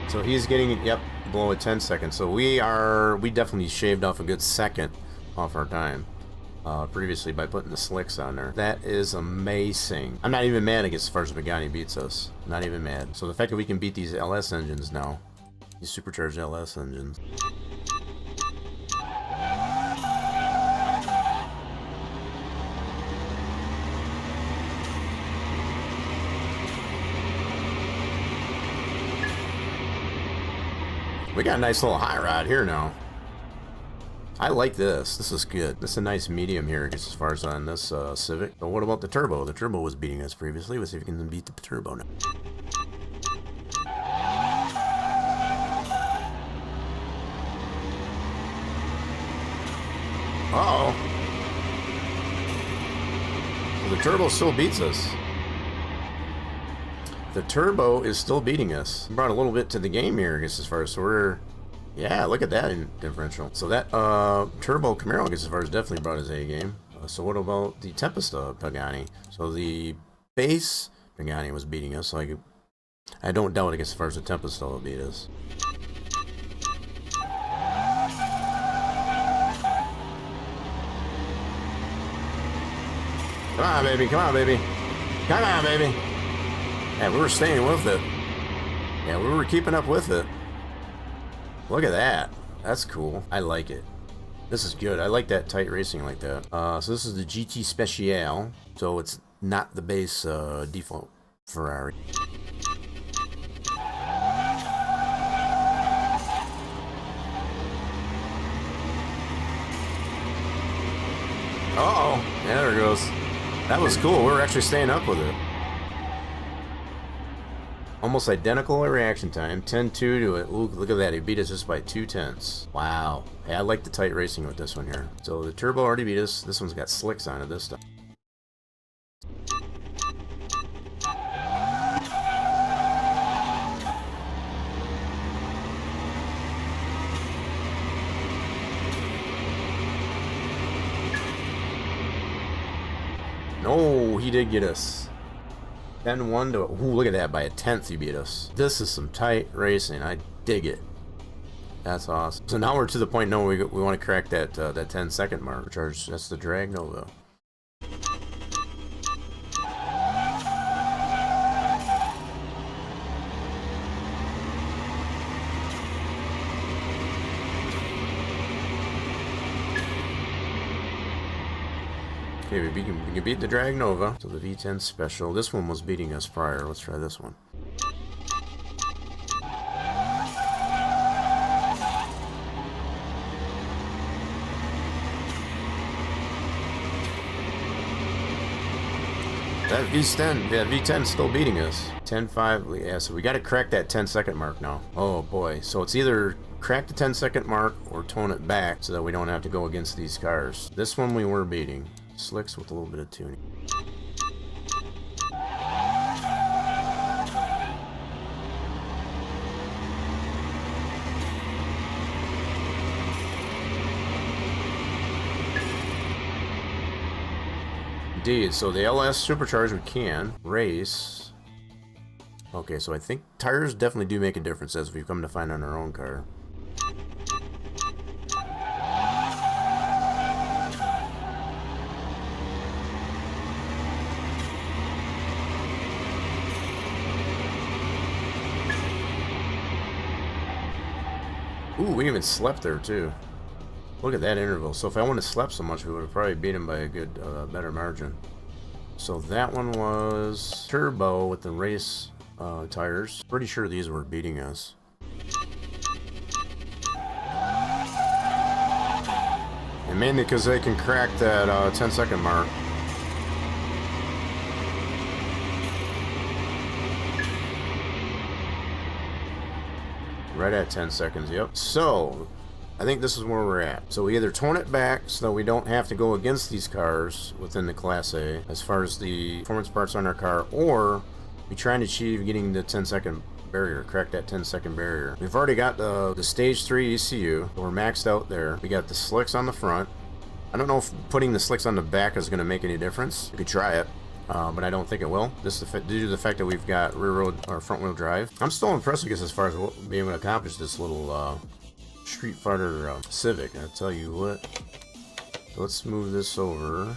So he's getting, yep, below at 10 seconds. So we definitely shaved off a good second off our time previously by putting the slicks on there. That is amazing. I'm not even mad against as far as Pagani beats us. Not even mad. So the fact that we can beat these LS engines now, these supercharged LS engines. We got a nice little high rod here now. I like this. This is good. This is a nice medium here as far as on this Civic. But what about the turbo? The turbo was beating us previously. Let's see if we can beat the turbo now. Uh-oh. So the turbo still beats us. The turbo is still beating us. Brought a little bit to the game here, I guess, as far as we're... Yeah, look at that differential. So that turbo Camaro, I guess, as far as definitely brought his A game. So what about the Tempesta Pagani? So the base Pagani was beating us. So I don't doubt, I guess, as far as the Tempesta will beat us. Come on, baby. Come on, baby. Come on, baby. Yeah, we were staying with it. Yeah, we were keeping up with it. Look at that. That's cool. I like it. This is good. I like that tight racing like that. So this is the GT Speciale. So it's not the base default Ferrari. Uh-oh. Yeah, there it goes. That was cool. We were actually staying up with it. Almost identical reaction time. 10-2 to it. Ooh, look at that. He beat us just by 2/10. Wow. Hey, I like the tight racing with this one here. So the turbo already beat us. This one's got slicks on it this time. No, he did get us. 10-1 to... Ooh, look at that. By 1/10 he beat us. This is some tight racing. I dig it. That's awesome. So now we're to the point now we want to crack that 10-second mark. Charge. That's the drag Nova. Okay, we can beat the Drag Nova. So the V10 Special. This one was beating us prior. Let's try this one. That V10, yeah, V10's still beating us. 10-5, yeah, so we got to crack that 10-second mark now. Oh boy, so it's either crack the 10-second mark or tone it back so that we don't have to go against these cars. This one we were beating. Slicks with a little bit of tuning. Indeed, so the LS Supercharged we can race. Okay, so I think tires definitely do make a difference as we've come to find on our own car. Ooh, we even slept there too. Look at that interval. So if I wouldn't have slept so much, we would have probably beat him by a good, better margin. So that one was turbo with the race tires. Pretty sure these were beating us. And mainly because they can crack that 10-second mark. Right at 10 seconds, yep. So, I think this is where we're at. So we either tone it back so that we don't have to go against these cars within the Class A as far as the performance parts on our car, or we try and achieve getting the 10-second barrier, crack that 10-second barrier. We've already got the Stage 3 ECU. We're maxed out there. We got the slicks on the front. I don't know if putting the slicks on the back is going to make any difference. You could try it. But I don't think it will. This is due to the fact that we've got rear road or front wheel drive. I'm still impressed, I guess, as far as being able to accomplish this little Street Fighter Civic. I tell you what, So let's move this over.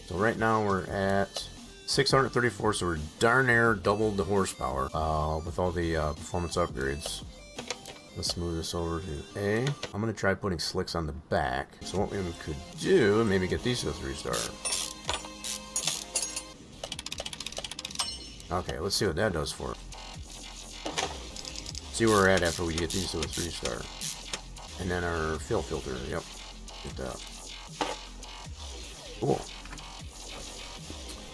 So right now we're at 634, so we're darn near doubled the horsepower with all the performance upgrades. Let's move this over to A. I'm going to try putting slicks on the back. So what we could do, maybe get these to a 3-star. Okay, let's see what that does for it. See where we're at after we get these to a 3-star. And then our fill filter, yep, get that. Cool.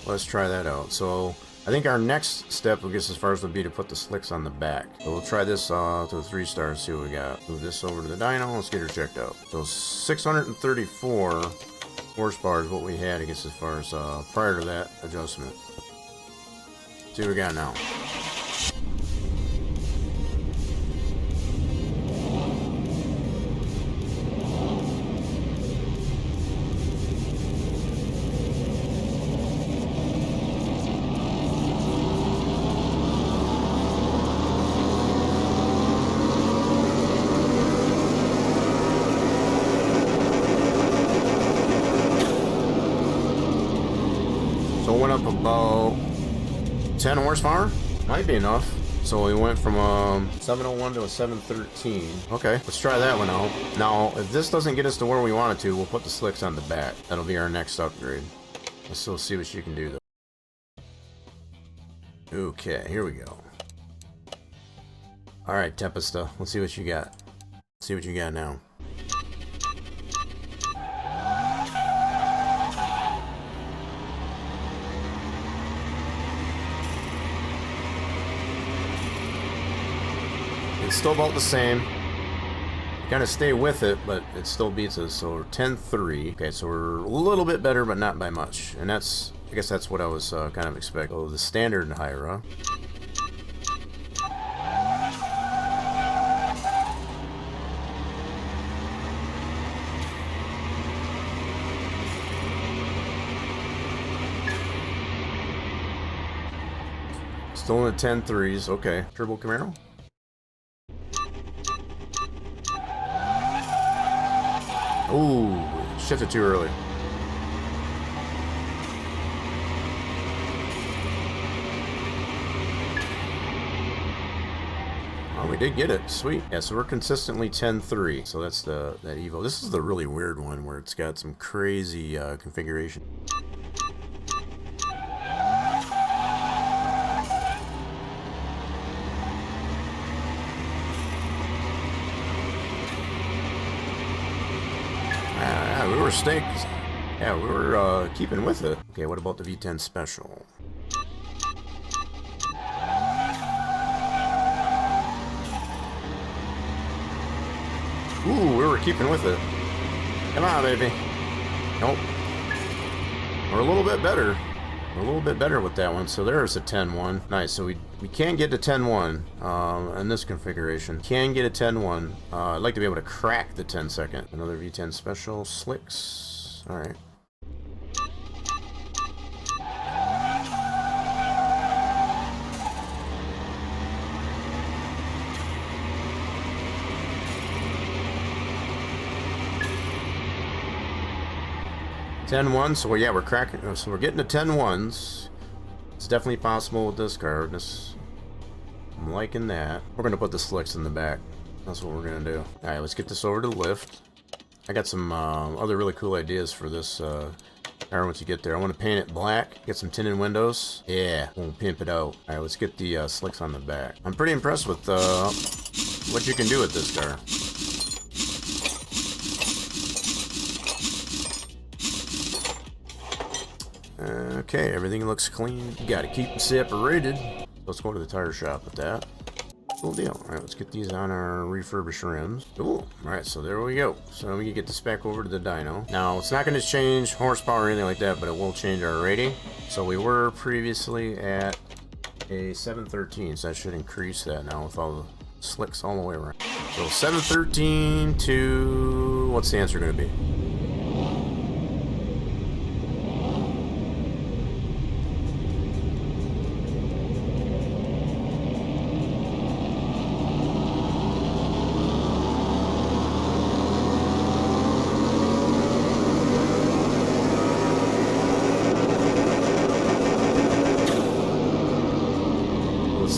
Let's try that out. So I think our next step, I guess, as far as would be to put the slicks on the back. So we'll try this to a 3-star and see what we got. Move this over to the dyno. Let's get her checked out. So 634 horsepower is what we had, I guess, as far as prior to that adjustment. See what we got now. So it went up about 10 horsepower. Might be enough. So we went from a 701 to a 713. Okay, let's try that one out. Now, if this doesn't get us to where we want it to, we'll put the slicks on the back. That'll be our next upgrade. Let's still see what you can do, though. Okay, here we go. All right, Tempesta, let's see what you got. Let's see what you got now. It's still about the same. Kind of stay with it, but it still beats us. So we're 10-3. Okay, so we're a little bit better, but not by much. And that's, I guess that's what I was kind of expecting. Oh, the standard Hyra. Still in the 10-3s. Okay, Turbo Camaro. Ooh, shifted too early. Oh, we did get it. Sweet. Yeah, so we're consistently 10-3. So that's that Evo. This is the really weird one where it's got some crazy configuration. We were staked. Yeah, we were keeping with it. Okay, what about the V10 Special? Ooh, we were keeping with it. Come on, baby. Nope. We're a little bit better. We're a little bit better with that one. So there's a 10-1. Nice. So we can get to 10-1 in this configuration. Can get a 10-1. I'd like to be able to crack the 10-second. Another V10 Special. Slicks. All right. $10-1, so yeah, we're cracking. So we're getting to 10-1s. It's definitely possible with this car. I'm liking that. We're gonna put the slicks in the back. That's what we're gonna do. All right, let's get this over to the lift. I got some other really cool ideas for this car once you get there. I want to paint it black, get some tinted windows. Yeah, we'll pimp it out. All right, let's get the slicks on the back. I'm pretty impressed with what you can do with this car. Okay, everything looks clean. You gotta keep them separated. Let's go to the tire shop with that. Cool deal. Alright, let's get these on our refurbished rims. Cool. Alright, so there we go. So we can get this back over to the dyno. Now, it's not going to change horsepower or anything like that, but it will change our rating. So we were previously at a 713, so that should increase that now with all the slicks all the way around. So 713 to... what's the answer going to be?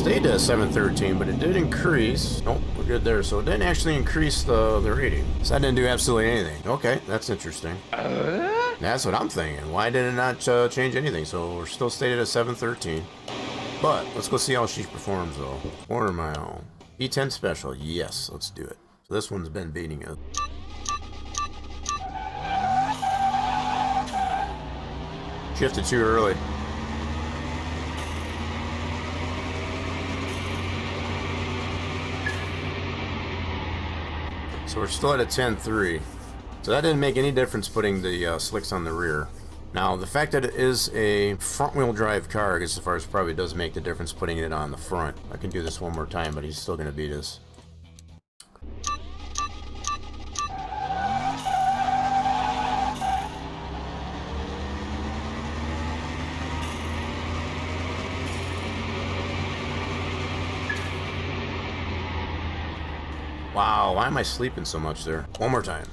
stayed at 713, but it did increase. Nope, we're good there. So it didn't actually increase the rating. So that didn't do absolutely anything. Okay, that's interesting. That's what I'm thinking. Why did it not change anything? So we're still stayed at 713. But let's go see how she performs though. Quarter mile. E10 special. Yes, let's do it. So this one's been beating us. Shifted too early. So we're still at a 10.3. So that didn't make any difference putting the slicks on the rear. Now the fact that it is a front wheel drive car, I guess as far as probably does make the difference putting it on the front. I can do this one more time, but he's still going to beat us. Wow, why am I sleeping so much there? One more time.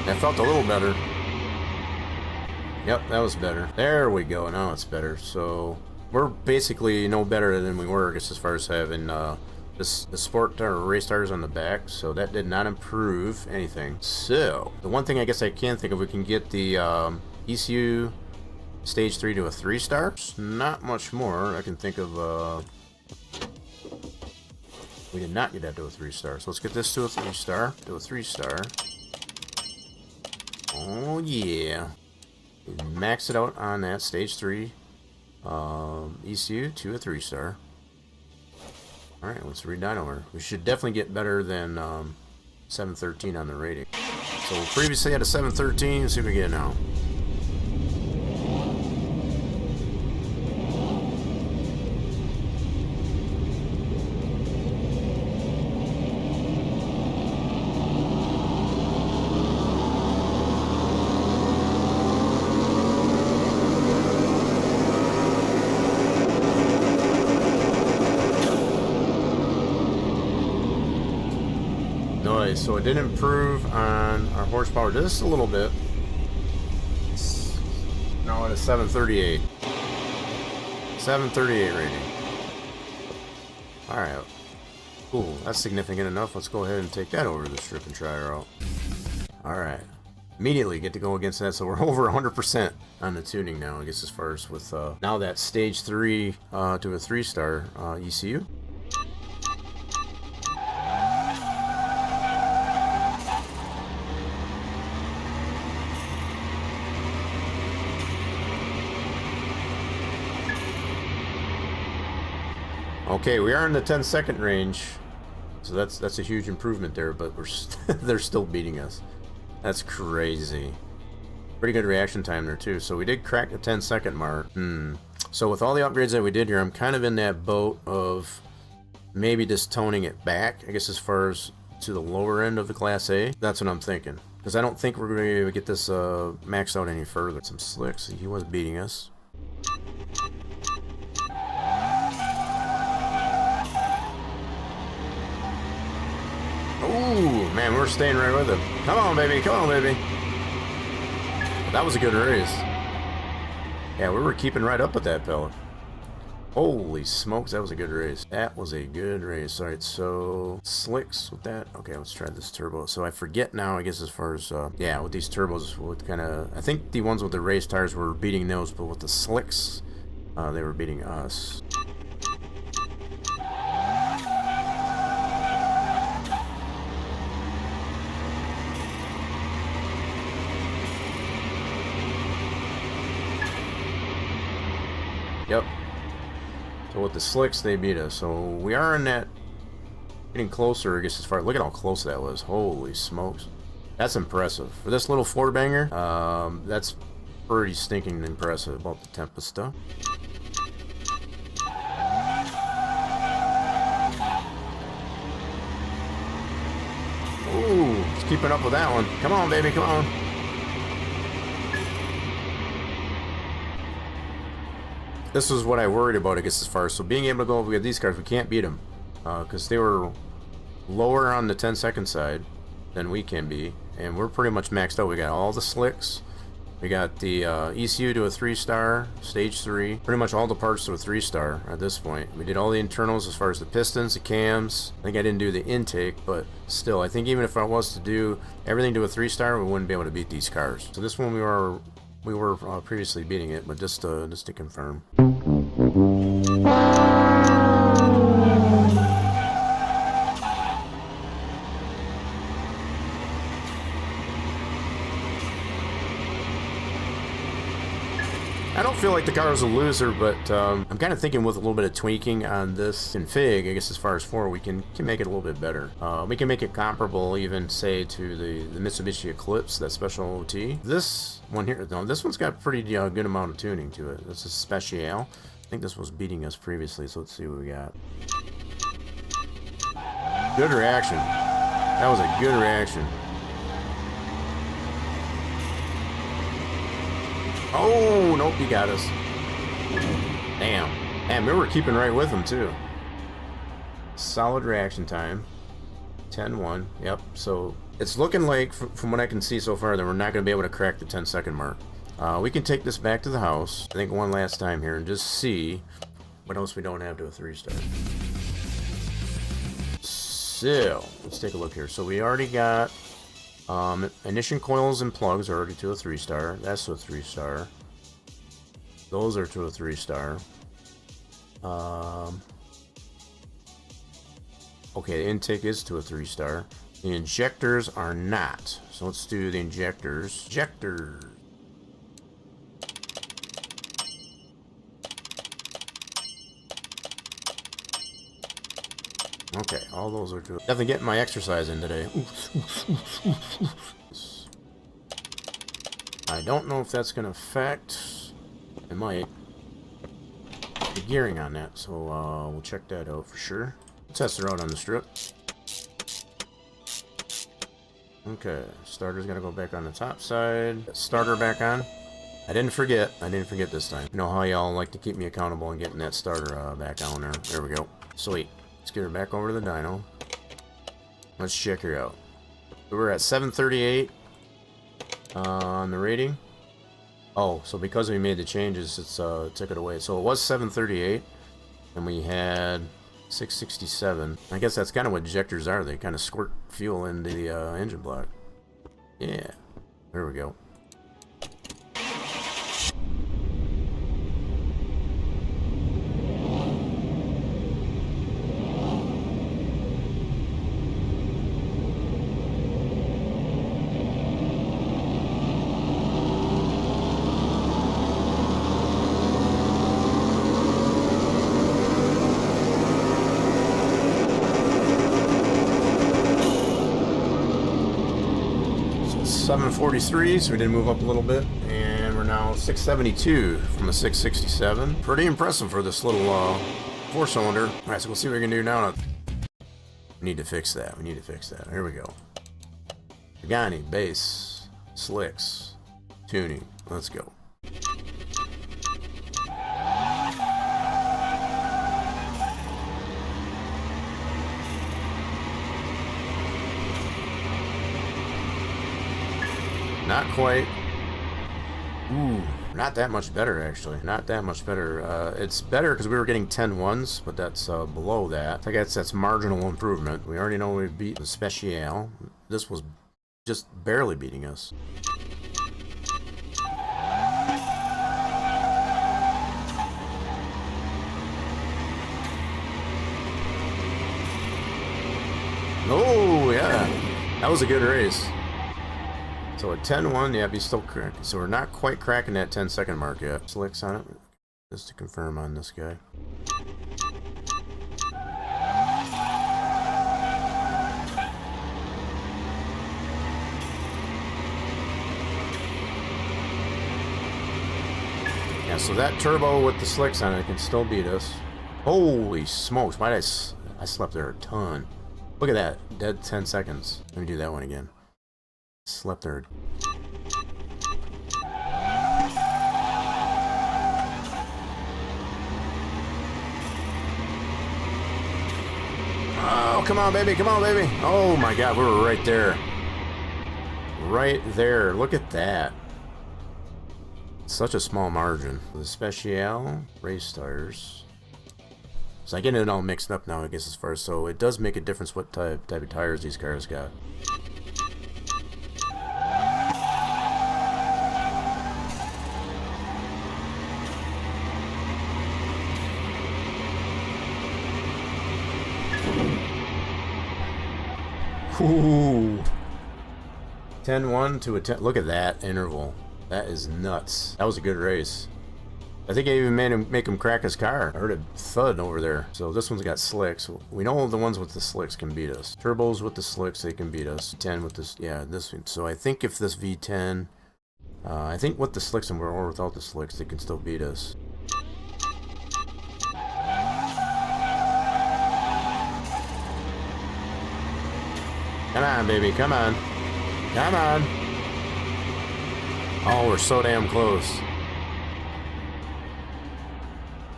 That felt a little better. Yep, that was better. There we go. Now it's better. So we're basically no better than we were, I guess, as far as having the sport race tires on the back. So that did not improve anything. So the one thing I guess I can think of, we can get the ECU stage 3 to a 3-star. Not much more I can think of. We did not get that to a 3-star. So let's get this to a 3-star. To a 3-star. Oh yeah, max it out on that stage 3 ECU to a 3-star. All right, let's read that over. We should definitely get better than 713 on the rating. So previously had a 713. Let's see what we get now. Nice. So it did improve on our horsepower just a little bit. It's now at a 738. 738 rating. Alright. Cool. That's significant enough. Let's go ahead and take that over to the strip and try her out. Alright. Immediately get to go against that. So we're over 100% on the tuning now, I guess, as far as with now that stage 3 to a 3-star ECU. Okay, we are in the 10-second range, so that's a huge improvement there. But we're they're still beating us. That's crazy. Pretty good reaction time there too. So we did crack the 10-second mark. So with all the upgrades that we did here, I'm kind of in that boat of maybe just toning it back, I guess, as far as to the lower end of the Class A. That's what I'm thinking, because I don't think we're going to be able to get this maxed out any further. Some slicks. He was beating us. Ooh, man, we're staying right with him. Come on, baby. Come on, baby. That was a good race. Yeah, we were keeping right up with that pellet. Holy smokes, that was a good race. That was a good race. All right, so slicks with that. Okay, let's try this turbo. So I forget now, I guess, as far as, yeah, with these turbos, what kind of, I think the ones with the race tires were beating those, but with the slicks, they were beating us. Yep. So with the slicks, they beat us. So we are in that, getting closer, I guess, as far, look at how close that was. Holy smokes. That's impressive. For this little four banger, that's pretty stinking impressive about the Tempest stuff. Ooh, it's keeping up with that one. Come on, baby, come on. This is what I worried about, I guess, as far as, so being able to go with these cars, we can't beat them, because they were lower on the 10-second side than we can be, and we're pretty much maxed out. We got all the slicks. We got the ECU to a 3-star, stage 3. Pretty much all the parts to a 3-star at this point. We did all the internals as far as the pistons, the cams. I think I didn't do the intake, but still, I think even if I was to do everything to a 3-star, we wouldn't be able to beat these cars. So this one we were previously beating it, but just to confirm. I don't feel like the car is a loser, but I'm kind of thinking with a little bit of tweaking on this config, I guess as far as 4, we can make it a little bit better. We can make it comparable even, say, to the Mitsubishi Eclipse, that special OT. This one here, no, this one's got a pretty good amount of tuning to it. This is Special. I think this was beating us previously, so let's see what we got. Good reaction. That was a good reaction. Oh, nope, he got us. Damn. And we were keeping right with him, too. Solid reaction time. 10-1. Yep. So it's looking like, from what I can see so far, that we're not going to be able to crack the 10-second mark. We can take this back to the house, I think one last time here, and just see what else we don't have to a 3-star. So, let's take a look here. So we already got... ignition coils and plugs are already to a 3-star. That's to a 3-star. Those are to a 3-star. Okay, the intake is to a 3-star. The injectors are not. So let's do the injectors. Injectors. Okay, all those are to... Definitely getting my exercise in today. I don't know if that's going to affect... It might. The gearing on that, so we'll check that out for sure. Test her out on the strip. Okay, starter's going to go back on the top side. Starter back on. I didn't forget this time. You know how y'all like to keep me accountable and getting that starter back on there. There we go. Sweet. Let's get her back over to the dyno. Let's check her out. We're at 738 on the rating. Oh, so because we made the changes, it's took it away. So it was 738, and we had 667. I guess that's kind of what injectors are. They kind of squirt fuel into the engine block. Yeah, there we go. So 743, so we did move up a little bit, and we're now 672 from the 667. Pretty impressive for this little 4-cylinder. All right, so we'll see what we can do now. We need to fix that. Here we go. Pagani, bass, slicks, tuning. Let's go. Not quite. Ooh, not that much better, actually. Not that much better. It's better because we were getting 10-1s, but that's below that. I guess that's marginal improvement. We already know we beat the Special. This was just barely beating us. Oh, yeah. That was a good race. So a 10-1, yeah, be still cracking. So we're not quite cracking that 10-second mark yet. Slicks on it, just to confirm on this guy. Yeah, so that turbo with the slicks on it can still beat us. Holy smokes, why did I slept there a ton. Look at that, dead 10 seconds. Let me do that one again. Slept there. Oh, come on, baby. Come on, baby. Oh, my God. We were right there. Right there. Look at that. Such a small margin. The Special race tires. So I get it all mixed up now, I guess, as far as, so it does make a difference what type of tires these cars got. Ooh. 10-1 to a 10. Look at that interval. That is nuts. That was a good race. I think I even made him make him crack his car. I heard a thud over there. So this one's got slicks. We know the ones with the slicks can beat us. Turbos with the slicks, they can beat us. 10 with this, yeah, this one. So I think if this V10, I think with the slicks and or without the slicks, they can still beat us. Come on, baby, come on. Come on. Oh, we're so damn close.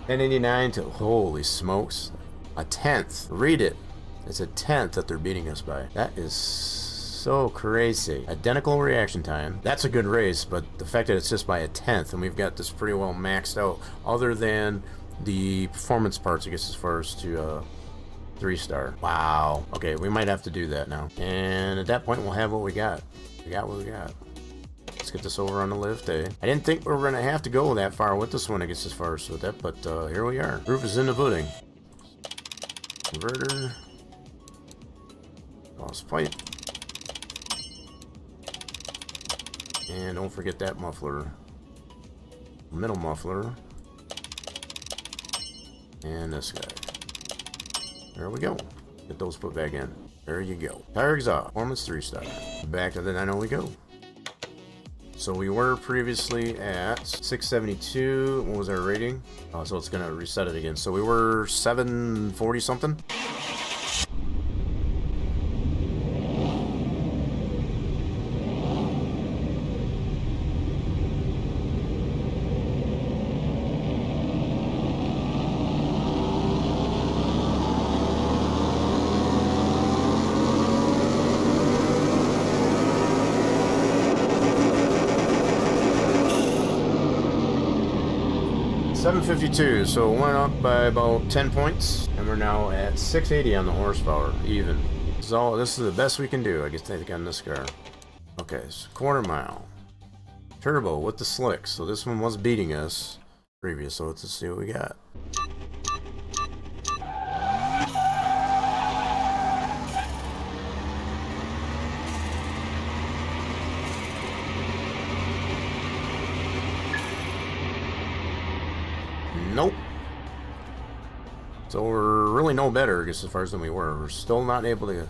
1089 to, holy smokes, a tenth. Read it. It's a tenth that they're beating us by. That is so crazy. Identical reaction time. That's a good race, but the fact that it's just by a tenth and we've got this pretty well maxed out, other than the performance parts, I guess, as far as to 3-star. Wow. Okay, we might have to do that now. And at that point, we'll have what we got. We got what we got. Let's get this over on the lift, eh? I didn't think we were going to have to go that far with this one, I guess, as far as with that, but here we are. Proof is in the pudding. Converter. Lost pipe. And don't forget that muffler. Middle muffler. And this guy. There we go. Get those put back in. There you go. Tire exhaust. Performance 3-star. Back to the 90 we go. So we were previously at 672. What was our rating? Oh, so it's gonna reset it again. So we were 740 something. $752, so it went up by about 10 points, and we're now at 680 on the horsepower, even. So this is the best we can do, I guess, I think, on this car. Okay, so quarter mile. Turbo with the slicks, so this one was beating us previous, so let's see what we got. Nope. So we're really no better, I guess, as far as than we were. We're still not able to.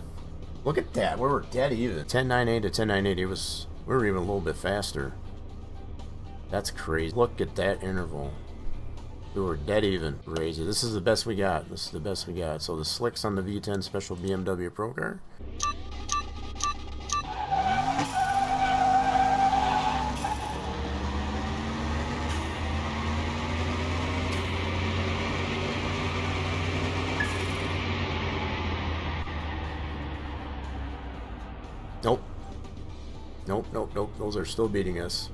Look at that. We were dead even. 1098 to 1098. We were even a little bit faster. That's crazy. Look at that interval. We were dead even. Crazy. This is the best we got. This is the best we got. So the slicks on the V10 special BMW Pro car. Nope. Nope, nope, nope. Those are still beating us.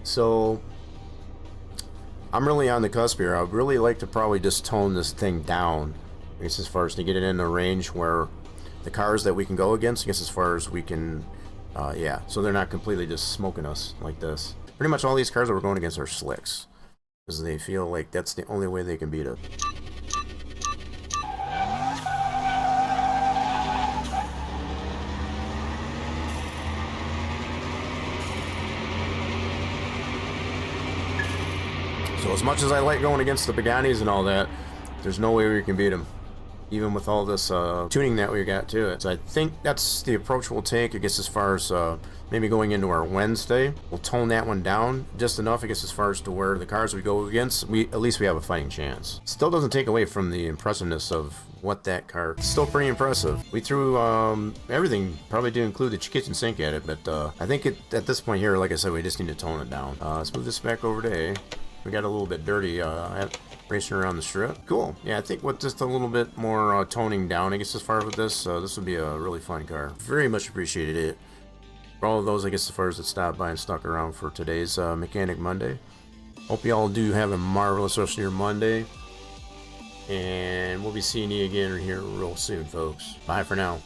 So, I'm really on the cusp here. I would really like to probably just tone this thing down. I guess as far as to get it in a range where the cars that we can go against, I guess as far as we can, yeah. So they're not completely just smoking us like this. Pretty much all these cars that we're going against are slicks. Because they feel like that's the only way they can beat us. So as much as I like going against the Pagani's and all that, there's no way we can beat them, even with all this tuning that we got to it. So I think that's the approach we'll take, I guess, as far as maybe going into our Wednesday. We'll tone that one down just enough, I guess, as far as to where the cars we go against, at least we have a fighting chance. Still doesn't take away from the impressiveness of what that car. It's still pretty impressive. We threw everything, probably to include the kitchen sink at it, but I think at this point here, like I said, we just need to tone it down. Let's move this back over to A. We got a little bit dirty. I racing around the strip. Cool. Yeah, I think with just a little bit more toning down, I guess, as far as with this, this would be a really fun car. Very much appreciated it. For all of those, I guess, as far as that stopped by and stuck around for today's Mechanic Monday. Hope you all do have a marvelous rest of your Monday. And we'll be seeing you again here real soon, folks. Bye for now.